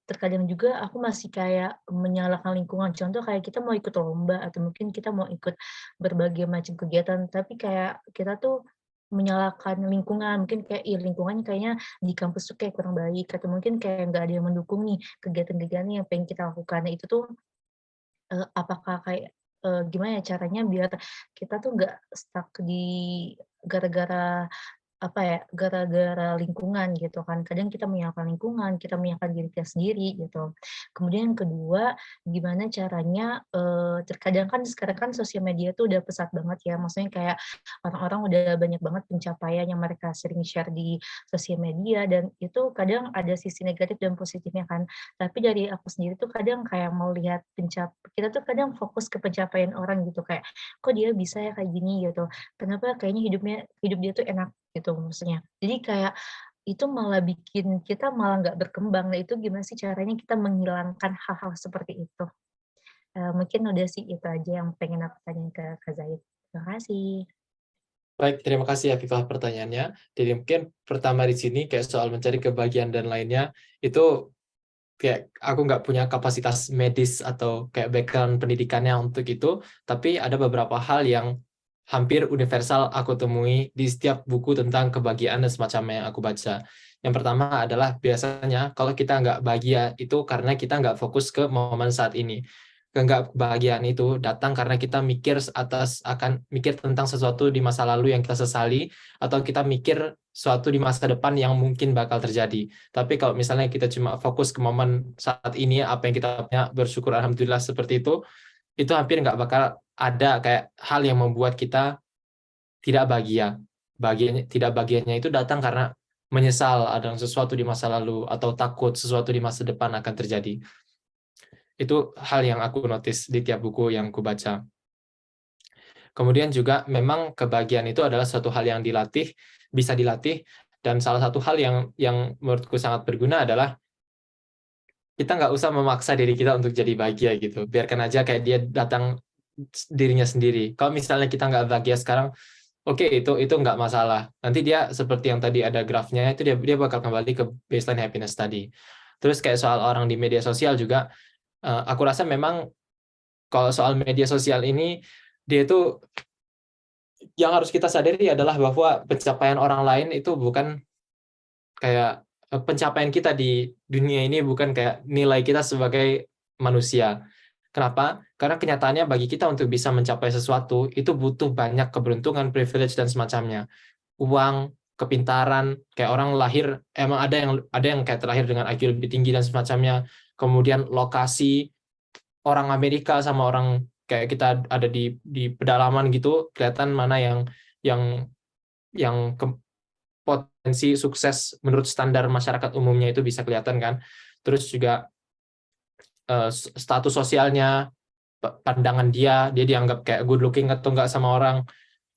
Speaker 7: terkadang juga aku masih kayak menyalahkan lingkungan. Contoh kayak kita mau ikut lomba atau mungkin kita mau ikut berbagai macam kegiatan, tapi kayak kita tuh menyalahkan lingkungan. Mungkin kayak lingkungannya kayaknya di kampus tuh kayak kurang baik atau mungkin kayak nggak ada yang mendukung nih kegiatan-kegiatan yang pengen kita lakukan. Nah, itu tuh apakah kayak gimana ya caranya biar kita tuh nggak stuck di gara-gara apa ya, gara-gara lingkungan gitu kan. Kadang kita menyalahkan lingkungan, kita menyalahkan diri kita sendiri gitu. Kemudian yang kedua, gimana caranya, terkadang kan sekarang kan sosial media tuh udah pesat banget ya, maksudnya kayak orang-orang udah banyak banget pencapaian yang mereka sering share di sosial media dan itu kadang ada sisi negatif dan positifnya kan. Tapi dari aku sendiri tuh kadang kayak mau lihat kita tuh kadang fokus ke pencapaian orang gitu, kayak, "Kok dia bisa ya kayak gini?" Gitu. "Kenapa kayaknya hidup dia tuh enak?" Gitu maksudnya. Jadi kayak itu malah bikin kita malah nggak berkembang. Nah itu gimana sih caranya kita menghilangkan hal-hal seperti itu? Mungkin udah sih itu aja yang pengen aku tanyain ke Kak Zahid. Terima kasih.
Speaker 4: Baik, terima kasih Afifah pertanyaannya. Jadi mungkin pertama di sini kayak soal mencari kebahagiaan dan lainnya, itu kayak aku nggak punya kapasitas medis atau kayak background pendidikannya untuk itu, tapi ada beberapa hal yang hampir universal aku temui di setiap buku tentang kebahagiaan dan semacamnya yang aku baca. Yang pertama adalah biasanya kalau kita nggak bahagia itu karena kita nggak fokus ke momen saat ini. kebahagiaan itu datang karena kita mikir mikir tentang sesuatu di masa lalu yang kita sesali, atau kita mikir sesuatu di masa depan yang mungkin bakal terjadi. Tapi kalau misalnya kita cuma fokus ke momen saat ini, apa yang kita punya, bersyukur alhamdulillah seperti itu hampir nggak bakal ada kayak hal yang membuat kita tidak bahagia. Tidak bahagianya itu datang karena menyesal ada sesuatu di masa lalu atau takut sesuatu di masa depan akan terjadi. Itu hal yang aku notice di tiap buku yang aku baca. Kemudian juga memang kebahagiaan itu adalah suatu hal yang bisa dilatih, dan salah satu hal yang menurutku sangat berguna adalah kita nggak usah memaksa diri kita untuk jadi bahagia gitu. Biarkan aja kayak dia datang dirinya sendiri. Kalau misalnya kita nggak bahagia sekarang, oke, itu nggak masalah. Nanti dia seperti yang tadi ada grafnya, itu dia bakal kembali ke baseline happiness tadi. Terus kayak soal orang di media sosial juga, aku rasa memang kalau soal media sosial ini, dia itu yang harus kita sadari adalah bahwa pencapaian orang lain itu bukan kayak pencapaian kita di dunia ini, bukan kayak nilai kita sebagai manusia. Kenapa? Karena kenyataannya bagi kita untuk bisa mencapai sesuatu itu butuh banyak keberuntungan, privilege, dan semacamnya. Uang, kepintaran, kayak orang lahir, emang ada yang kayak terlahir dengan IQ lebih tinggi dan semacamnya. Kemudian lokasi, orang Amerika sama orang kayak kita ada di pedalaman gitu, kelihatan mana yang potensi sukses menurut standar masyarakat umumnya itu bisa kelihatan kan. Terus juga status sosialnya, pandangan dia dianggap kayak good looking atau enggak sama orang,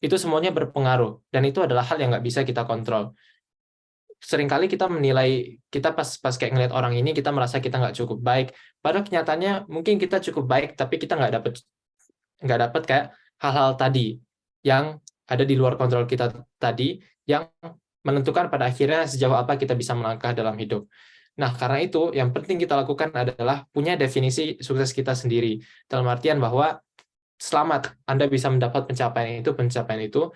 Speaker 4: itu semuanya berpengaruh, dan itu adalah hal yang nggak bisa kita kontrol. Seringkali kita menilai, kita pas kayak ngeliat orang ini, kita merasa kita nggak cukup baik, padahal kenyataannya mungkin kita cukup baik, tapi kita nggak dapet kayak hal-hal tadi yang ada di luar kontrol kita tadi, yang menentukan pada akhirnya sejauh apa kita bisa melangkah dalam hidup. Nah, karena itu yang penting kita lakukan adalah punya definisi sukses kita sendiri, dalam artian bahwa selamat Anda bisa mendapat pencapaian itu.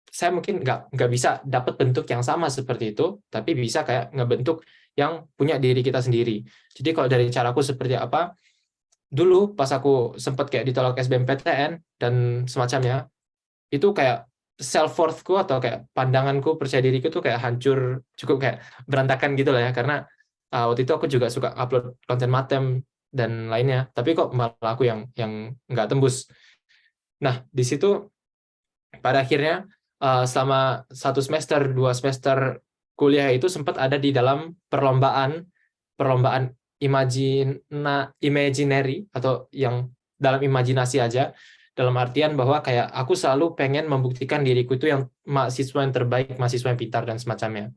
Speaker 4: Saya mungkin nggak bisa dapat bentuk yang sama seperti itu, tapi bisa kayak ngebentuk yang punya diri kita sendiri. Jadi kalau dari caraku seperti apa, dulu pas aku sempat kayak ditolak SBMPTN dan semacamnya, itu kayak self-worth-ku atau kayak pandanganku, percaya diriku tuh kayak hancur, cukup kayak berantakan gitu lah ya, karena waktu itu aku juga suka upload konten matem dan lainnya, tapi kok malah aku yang nggak tembus. Nah, di situ pada akhirnya selama 1 semester, 2 semester kuliah itu sempat ada di dalam perlombaan imaginary atau yang dalam imajinasi aja, dalam artian bahwa kayak aku selalu pengen membuktikan diriku itu yang mahasiswa yang terbaik, mahasiswa yang pintar dan semacamnya.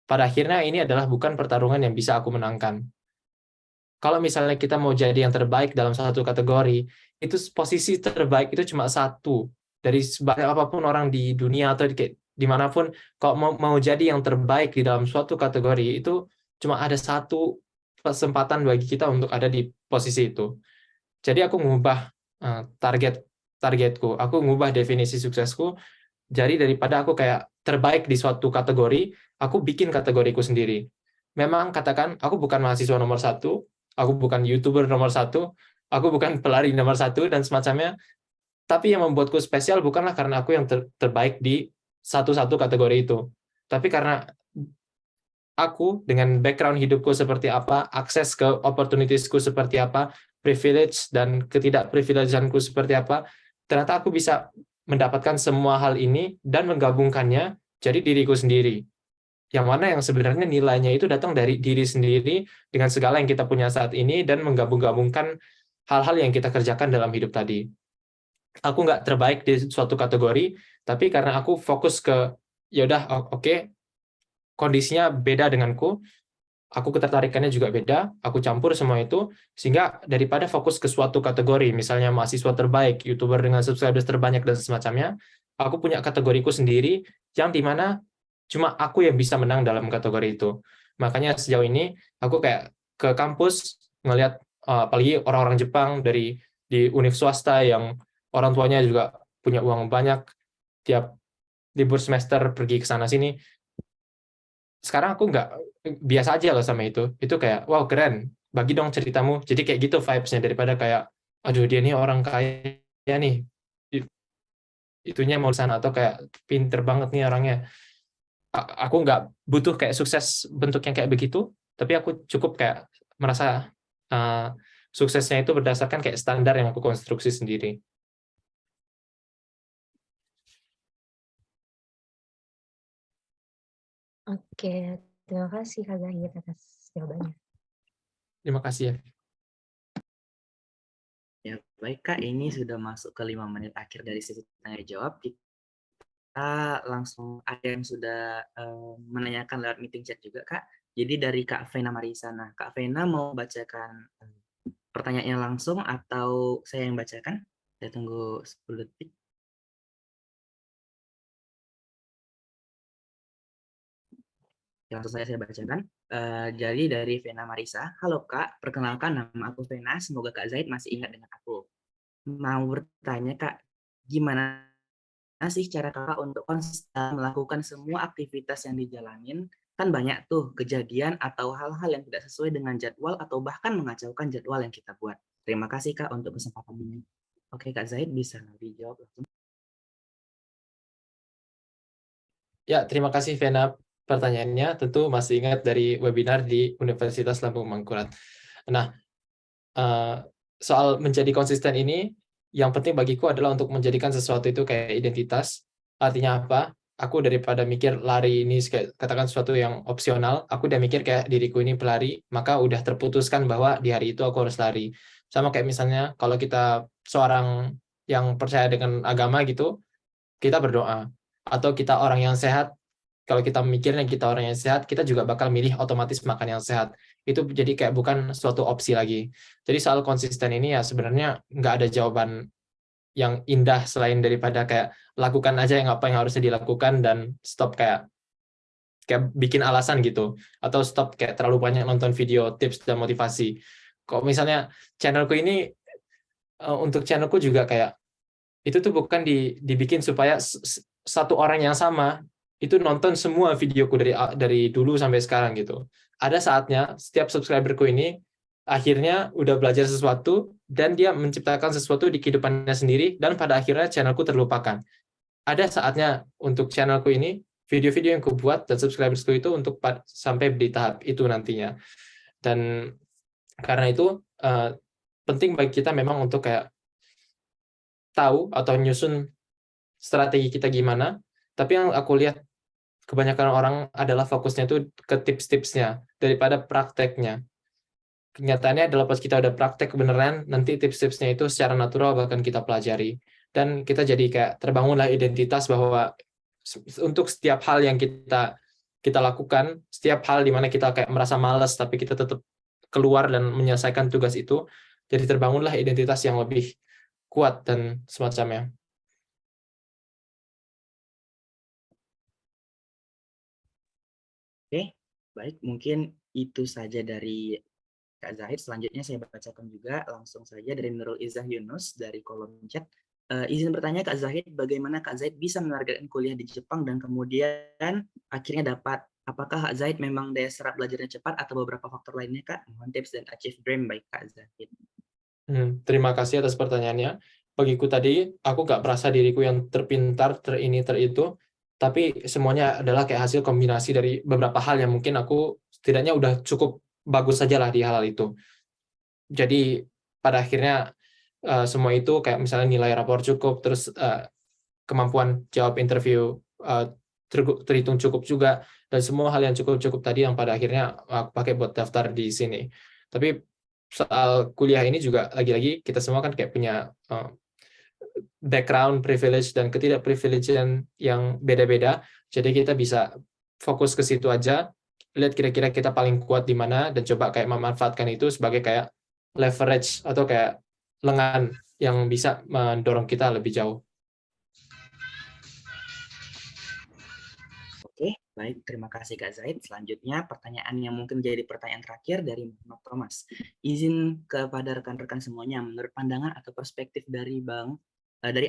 Speaker 4: Pada akhirnya ini adalah bukan pertarungan yang bisa aku menangkan. Kalau misalnya kita mau jadi yang terbaik dalam satu kategori, itu posisi terbaik itu cuma satu. Dari sebanyak apapun orang di dunia atau dimanapun, kalau mau jadi yang terbaik di dalam suatu kategori, itu cuma ada satu kesempatan bagi kita untuk ada di posisi itu. Jadi aku mengubah targetku, aku mengubah definisi suksesku. Jadi daripada aku kayak terbaik di suatu kategori, aku bikin kategoriku sendiri. Memang katakan, aku bukan mahasiswa nomor 1, aku bukan YouTuber nomor 1, aku bukan pelari nomor 1 dan semacamnya. Tapi yang membuatku spesial bukanlah karena aku yang terbaik di satu kategori itu, tapi karena aku dengan background hidupku seperti apa, akses ke opportunities-ku seperti apa, privilege dan ketidakprivilegeanku seperti apa, ternyata aku bisa mendapatkan semua hal ini dan menggabungkannya jadi diriku sendiri. Yang mana yang sebenarnya nilainya itu datang dari diri sendiri dengan segala yang kita punya saat ini dan menggabung-gabungkan hal-hal yang kita kerjakan dalam hidup tadi. Aku nggak terbaik di suatu kategori, tapi karena aku fokus ke, yaudah oke, kondisinya beda denganku, aku ketertarikannya juga beda, aku campur semua itu, sehingga daripada fokus ke suatu kategori, misalnya mahasiswa terbaik, YouTuber dengan subscribers terbanyak, dan semacamnya, aku punya kategoriku sendiri, yang dimana cuma aku yang bisa menang dalam kategori itu. Makanya sejauh ini, aku kayak ke kampus, ngelihat apalagi orang-orang Jepang di univ swasta yang orang tuanya juga punya uang banyak, tiap libur semester pergi ke sana-sini. Sekarang aku nggak biasa aja loh sama itu kayak wow keren, bagi dong ceritamu. Jadi kayak gitu vibes-nya, daripada kayak aduh dia nih orang kaya nih, itunya mau sana, atau kayak pinter banget nih orangnya. Aku nggak butuh kayak sukses bentuk yang kayak begitu, tapi aku cukup kayak merasa suksesnya itu berdasarkan kayak standar yang aku konstruksi sendiri.
Speaker 7: Oke, terima kasih Kak Zahid atas jawabannya.
Speaker 4: Terima kasih ya.
Speaker 3: Ya, baik Kak, ini sudah masuk ke 5 menit akhir dari sesi tanya jawab. Kita langsung ada yang sudah menanyakan lewat meeting chat juga Kak. Jadi dari Kak Vena Marisa. Nah, Kak Vena mau bacakan pertanyaannya langsung atau saya yang bacakan? Saya tunggu 10 detik. Langsung saya bacakan. Jadi dari Vena Marisa, halo Kak, perkenalkan nama aku Vena, semoga Kak Zaid masih ingat dengan aku. Mau bertanya Kak, gimana sih cara Kakak untuk konsisten melakukan semua aktivitas yang dijalanin? Kan banyak tuh kejadian atau hal-hal yang tidak sesuai dengan jadwal atau bahkan mengacaukan jadwal yang kita buat. Terima kasih Kak untuk kesempatan ini. Oke Kak Zaid, bisa dijawab langsung.
Speaker 4: Ya, terima kasih Vena pertanyaannya. Tentu masih ingat dari webinar di Universitas Lampung Mangkurat. Nah, soal menjadi konsisten ini, yang penting bagiku adalah untuk menjadikan sesuatu itu kayak identitas. Artinya apa? Aku daripada mikir lari ini kayak katakan sesuatu yang opsional, aku udah mikir kayak diriku ini pelari, maka udah terputuskan bahwa di hari itu aku harus lari. Sama kayak misalnya kalau kita seorang yang percaya dengan agama gitu, kita berdoa. Atau kita orang yang sehat, kalau kita mikirnya kita orang yang sehat, kita juga bakal milih otomatis makan yang sehat. Itu jadi kayak bukan suatu opsi lagi. Jadi soal konsisten ini ya sebenarnya nggak ada jawaban yang indah selain daripada kayak lakukan aja yang apa yang harusnya dilakukan dan stop kayak bikin alasan gitu, atau stop kayak terlalu banyak nonton video tips dan motivasi. Kok misalnya channelku ini untuk channelku juga kayak itu tuh bukan dibikin supaya satu orang yang sama itu nonton semua videoku dari dulu sampai sekarang gitu. Ada saatnya setiap subscriberku ini akhirnya udah belajar sesuatu dan dia menciptakan sesuatu di kehidupannya sendiri dan pada akhirnya channelku terlupakan. Ada saatnya untuk channelku ini video-video yang kubuat dan subscribersku itu untuk sampai di tahap itu nantinya. Dan karena itu penting bagi kita memang untuk kayak tahu atau nyusun strategi kita gimana, tapi yang aku lihat kebanyakan orang adalah fokusnya itu ke tips-tipsnya daripada prakteknya. Kenyataannya adalah pas kita udah praktek beneran, nanti tips-tipsnya itu secara natural bahkan kita pelajari. Dan kita jadi kayak terbangunlah identitas bahwa untuk setiap hal yang kita lakukan, setiap hal di mana kita kayak merasa malas tapi kita tetap keluar dan menyelesaikan tugas itu, jadi terbangunlah identitas yang lebih kuat dan semacamnya.
Speaker 3: Oke, baik. Mungkin itu saja dari Kak Zahid. Selanjutnya saya bacakan juga langsung saja dari Nurul Izzah Yunus dari kolom chat. Izin bertanya Kak Zahid, bagaimana Kak Zahid bisa menargetkan kuliah di Jepang dan kemudian akhirnya dapat? Apakah Kak Zahid memang daya serap belajarnya cepat atau beberapa faktor lainnya Kak? Mohon tips dan achieve dream baik Kak Zahid.
Speaker 4: Terima kasih atas pertanyaannya. Bagiku tadi, aku nggak merasa diriku yang terpintar, terini, teritu, tapi semuanya adalah kayak hasil kombinasi dari beberapa hal yang mungkin aku setidaknya udah cukup bagus saja lah di hal itu. Jadi pada akhirnya semua itu kayak misalnya nilai rapor cukup, terus kemampuan jawab interview terhitung cukup juga, dan semua hal yang cukup-cukup tadi yang pada akhirnya aku pakai buat daftar di sini. Tapi soal kuliah ini juga lagi-lagi kita semua kan kayak punya background privilege dan ketidakprivilegean yang beda-beda, jadi kita bisa fokus ke situ aja, lihat kira-kira kita paling kuat di mana dan coba kayak memanfaatkan itu sebagai kayak leverage atau kayak lengan yang bisa mendorong kita lebih jauh.
Speaker 3: Oke, baik. Terima kasih Kak Zaid. Selanjutnya pertanyaan yang mungkin jadi pertanyaan terakhir dari Muhammad Thomas. Izin kepada rekan-rekan semuanya, menurut pandangan atau perspektif dari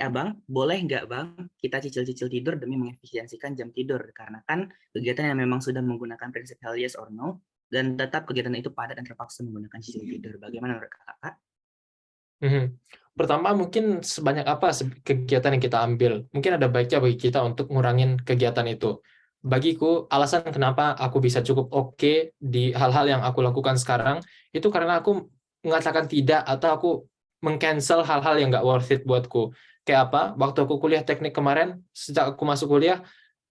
Speaker 3: Abang, boleh nggak Bang kita cicil-cicil tidur demi mengefisiensikan jam tidur? Karena kan kegiatan yang memang sudah menggunakan prinsip hell yes or no, dan tetap kegiatan itu padat dan terpaksa menggunakan cicil tidur. Bagaimana menurut kakak?
Speaker 4: Pertama, mungkin sebanyak apa kegiatan yang kita ambil. Mungkin ada baiknya bagi kita untuk ngurangin kegiatan itu. Bagiku, alasan kenapa aku bisa cukup oke di hal-hal yang aku lakukan sekarang, itu karena aku mengatakan tidak atau aku meng-cancel hal-hal yang nggak worth it buatku. Kayak apa? Waktu aku kuliah teknik kemarin, sejak aku masuk kuliah,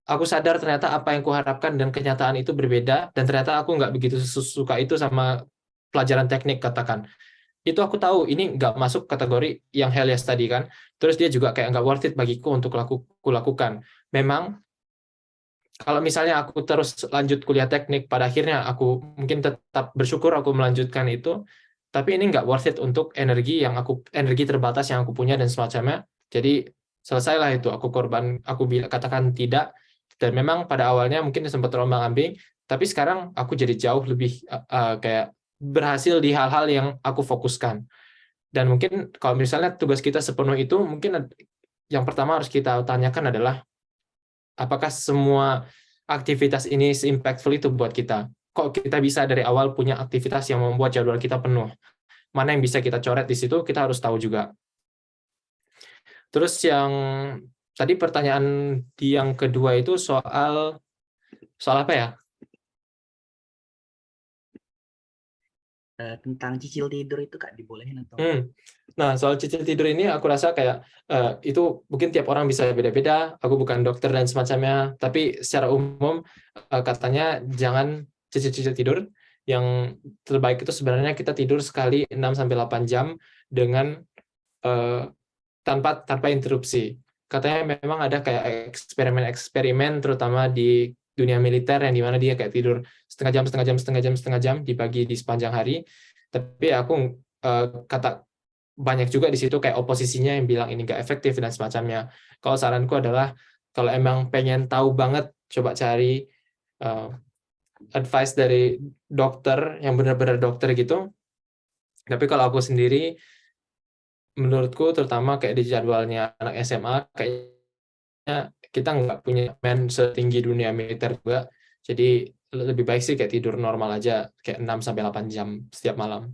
Speaker 4: aku sadar ternyata apa yang kuharapkan dan kenyataan itu berbeda, dan ternyata aku nggak begitu suka itu sama pelajaran teknik, katakan. Itu aku tahu ini nggak masuk kategori yang Helias tadi kan. Terus dia juga kayak nggak worth it bagiku untuk lakukan. Memang kalau misalnya aku terus lanjut kuliah teknik, pada akhirnya aku mungkin tetap bersyukur aku melanjutkan itu, tapi ini nggak worth it untuk energi terbatas yang aku punya dan semacamnya. Jadi selesailah itu, aku katakan tidak. Dan memang pada awalnya mungkin sempat terombang-ambing, tapi sekarang aku jadi jauh lebih kayak berhasil di hal-hal yang aku fokuskan. Dan mungkin kalau misalnya tugas kita sepenuh itu, mungkin yang pertama harus kita tanyakan adalah apakah semua aktivitas ini se-impactful itu buat kita? Kok kita bisa dari awal punya aktivitas yang membuat jadwal kita penuh? Mana yang bisa kita coret di situ, kita harus tahu juga. Terus yang tadi pertanyaan yang kedua itu soal apa ya?
Speaker 3: Tentang cicil tidur itu Kak, dibolehin atau
Speaker 4: Nah, soal cicil tidur ini aku rasa kayak itu mungkin tiap orang bisa beda-beda. Aku bukan dokter dan semacamnya, tapi secara umum katanya jangan cicil-cicil tidur. Yang terbaik itu sebenarnya kita tidur sekali 6-8 jam dengan tanpa interupsi. Katanya memang ada kayak eksperimen terutama di dunia militer yang dimana dia kayak tidur setengah jam dibagi di sepanjang hari. Tapi aku kata banyak juga di situ kayak oposisinya yang bilang ini nggak efektif dan semacamnya. Kalau saranku adalah kalau emang pengen tahu banget, coba cari advice dari dokter yang benar-benar dokter gitu. Tapi kalau aku sendiri, menurutku terutama kayak di jadwalnya anak SMA, kayaknya kita nggak punya men setinggi dunia militer juga. Jadi lebih baik sih kayak tidur normal aja, kayak 6-8 jam setiap malam.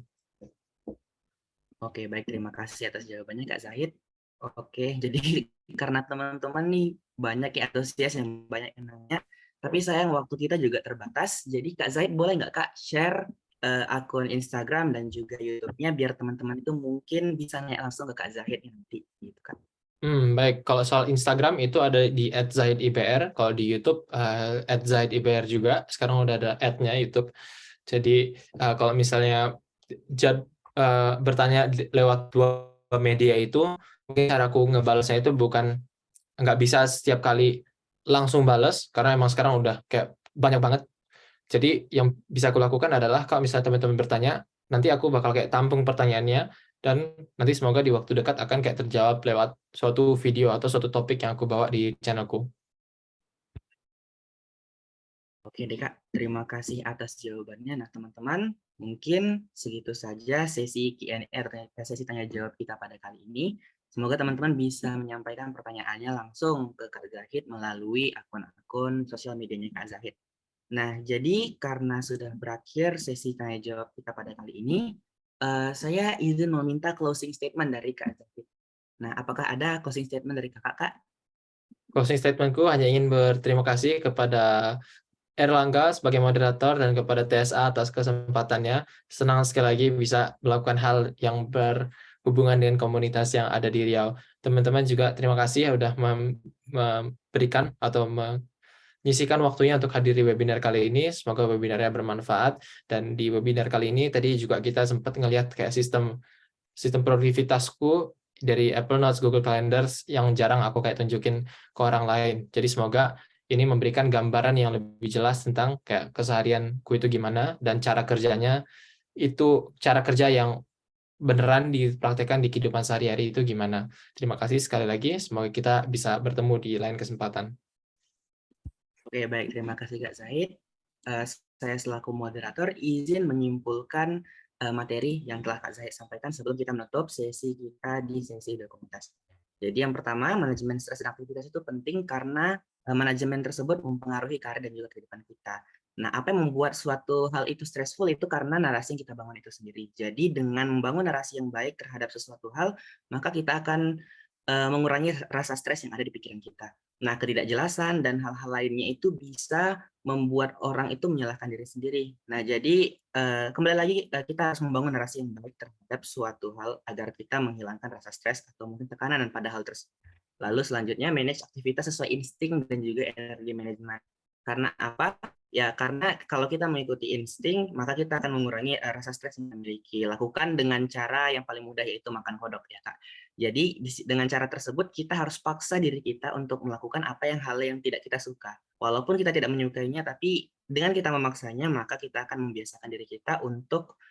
Speaker 3: Oke, baik, terima kasih atas jawabannya Kak Zahid. Oke, jadi karena teman-teman nih banyak yang antusias yang banyak yang nanya, tapi sayang waktu kita juga terbatas. Jadi Kak Zahid boleh nggak Kak share akun Instagram dan juga YouTube-nya biar teman-teman itu mungkin bisa nanya langsung ke Kak Zahid nanti gitu Kak.
Speaker 4: Baik, kalau soal Instagram itu ada di @zahidibr, kalau di YouTube @zahidibr juga. Sekarang udah ada @nya YouTube. Jadi kalau misalnya bertanya lewat dua media itu, mungkin caraku ngebalasnya itu bukan nggak bisa setiap kali langsung balas, karena emang sekarang udah kayak banyak banget. Jadi yang bisa aku lakukan adalah kalau misalnya teman-teman bertanya, nanti aku bakal kayak tampung pertanyaannya, dan nanti semoga di waktu dekat akan kayak terjawab lewat suatu video atau suatu topik yang aku bawa di channelku.
Speaker 3: Oke deh Kak, terima kasih atas jawabannya. Nah teman-teman, mungkin segitu saja sesi Q&A, sesi tanya jawab kita pada kali ini. Semoga teman-teman bisa menyampaikan pertanyaannya langsung ke Kak Zahid melalui akun-akun sosial medianya Kak Zahid. Nah, jadi karena sudah berakhir sesi tanya jawab kita pada kali ini, saya izin meminta closing statement dari Kak Zahid. Nah, apakah ada closing statement dari kakak?
Speaker 4: Closing statementku hanya ingin berterima kasih kepada Erlangga sebagai moderator dan kepada TSA atas kesempatannya. Senang sekali lagi bisa melakukan hal yang berhubungan dengan komunitas yang ada di Riau. Teman-teman juga terima kasih ya udah memberikan atau menyisikan waktunya untuk hadiri webinar kali ini. Semoga webinarnya bermanfaat. Dan di webinar kali ini tadi juga kita sempat ngelihat kayak sistem produktivitasku dari Apple Notes, Google Calendars yang jarang aku kayak tunjukin ke orang lain. Jadi semoga ini memberikan gambaran yang lebih jelas tentang kayak keseharianku itu gimana, dan cara kerjanya itu cara kerja yang beneran dipraktekkan di kehidupan sehari-hari itu gimana. Terima kasih sekali lagi, semoga kita bisa bertemu di lain kesempatan.
Speaker 3: Oke, baik, terima kasih Kak Zahid. Saya selaku moderator izin menyimpulkan materi yang telah Kak Zahid sampaikan sebelum kita menutup sesi kita di sesi dokumentasi. Jadi yang pertama, manajemen stres dan aktivitas itu penting karena manajemen tersebut mempengaruhi karir dan juga kehidupan kita. Nah, apa yang membuat suatu hal itu stressful itu karena narasi yang kita bangun itu sendiri. Jadi dengan membangun narasi yang baik terhadap sesuatu hal, maka kita akan mengurangi rasa stres yang ada di pikiran kita. Nah, ketidakjelasan dan hal-hal lainnya itu bisa membuat orang itu menyalahkan diri sendiri. Nah, jadi kembali lagi kita harus membangun narasi yang baik terhadap suatu hal agar kita menghilangkan rasa stres atau mungkin tekanan pada hal tersebut. Lalu selanjutnya manage aktivitas sesuai insting dan juga energi manajemen. Karena apa? Ya, karena kalau kita mengikuti insting, maka kita akan mengurangi rasa stres yang dimiliki. Lakukan dengan cara yang paling mudah, yaitu makan kodok ya, Kak. Jadi dengan cara tersebut kita harus paksa diri kita untuk melakukan hal yang tidak kita suka. Walaupun kita tidak menyukainya, tapi dengan kita memaksanya, maka kita akan membiasakan diri kita untuk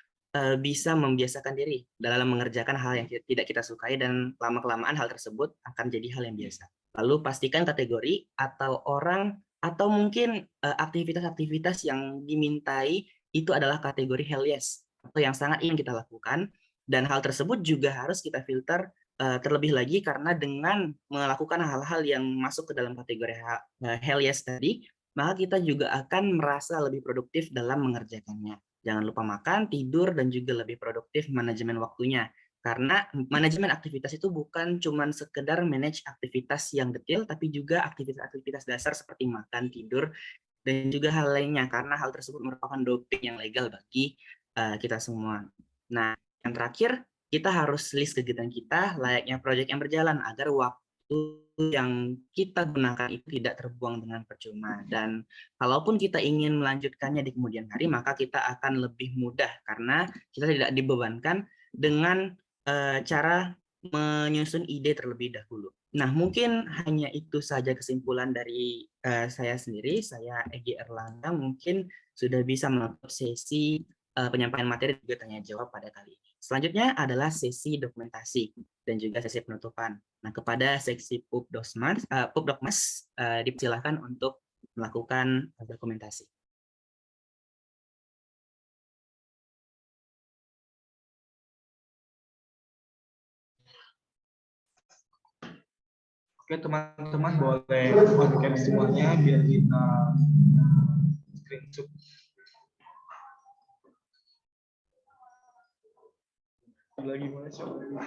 Speaker 3: bisa membiasakan diri dalam mengerjakan hal yang tidak kita sukai, dan lama-kelamaan hal tersebut akan jadi hal yang biasa. Lalu pastikan kategori atau orang atau mungkin aktivitas-aktivitas yang dimintai itu adalah kategori hell yes atau yang sangat ingin kita lakukan, dan hal tersebut juga harus kita filter terlebih lagi karena dengan melakukan hal-hal yang masuk ke dalam kategori hell yes tadi, maka kita juga akan merasa lebih produktif dalam mengerjakannya. Jangan lupa makan, tidur, dan juga lebih produktif manajemen waktunya. Karena manajemen aktivitas itu bukan cuma sekedar manage aktivitas yang detail, tapi juga aktivitas-aktivitas dasar seperti makan, tidur, dan juga hal lainnya. Karena hal tersebut merupakan doping yang legal bagi kita semua. Nah, yang terakhir, kita harus list kegiatan kita layaknya proyek yang berjalan agar waktu yang kita gunakan itu tidak terbuang dengan percuma. Dan kalaupun kita ingin melanjutkannya di kemudian hari, maka kita akan lebih mudah karena kita tidak dibebankan dengan cara menyusun ide terlebih dahulu. Nah, mungkin hanya itu saja kesimpulan dari saya sendiri. Saya Egy Erlangga, mungkin sudah bisa menutup sesi penyampaian materi juga tanya jawab pada kali ini. Selanjutnya adalah sesi dokumentasi dan juga sesi penutupan. Nah, kepada seksi Pubdokmas dipersilahkan untuk melakukan dokumentasi.
Speaker 1: Oke, teman-teman boleh on cam semuanya biar kita screenshot. Lagi mulai coba.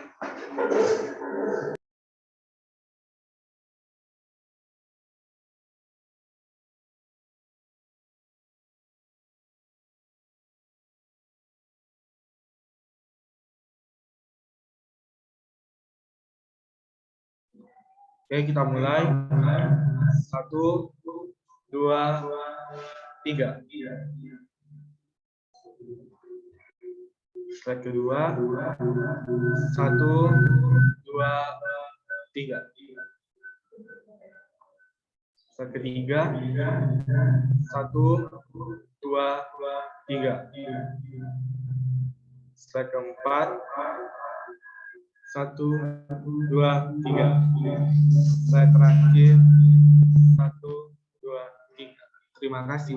Speaker 1: Oke, kita mulai. 1, 2, 3. Slide kedua. 1, 2, 3. Slide ketiga. 1, 2, 3. Slide keempat. 1, 2, 3. Slide terakhir. 1, 2, 3. Terima kasih.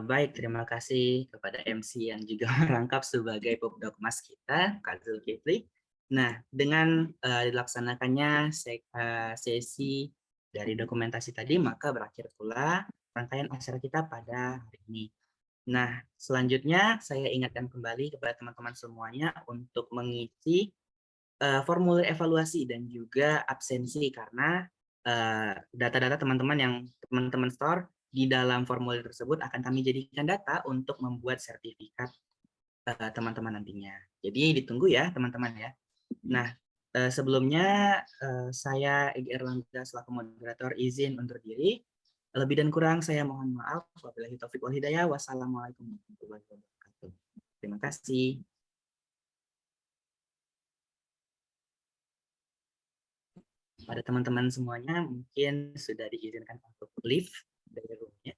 Speaker 3: Baik, terima kasih kepada MC yang juga merangkap sebagai Pubdokmas kita, Kak Zulkifli. Nah, dengan dilaksanakannya sesi dari dokumentasi tadi, maka berakhir pula rangkaian acara kita pada hari ini. Nah, selanjutnya saya ingatkan kembali kepada teman-teman semuanya untuk mengisi formulir evaluasi dan juga absensi, karena data-data teman-teman yang teman-teman store di dalam formulir tersebut akan kami jadikan data untuk membuat sertifikat teman-teman nantinya. Jadi ditunggu ya teman-teman ya. Nah, sebelumnya saya Egy Erlangga selaku moderator izin undur diri. Lebih dan kurang saya mohon maaf. Wabillahi taufiq wal hidayah. Wassalamualaikum warahmatullahi wabarakatuh. Terima kasih. Pada teman-teman semuanya mungkin sudah diizinkan untuk live dari roomnya.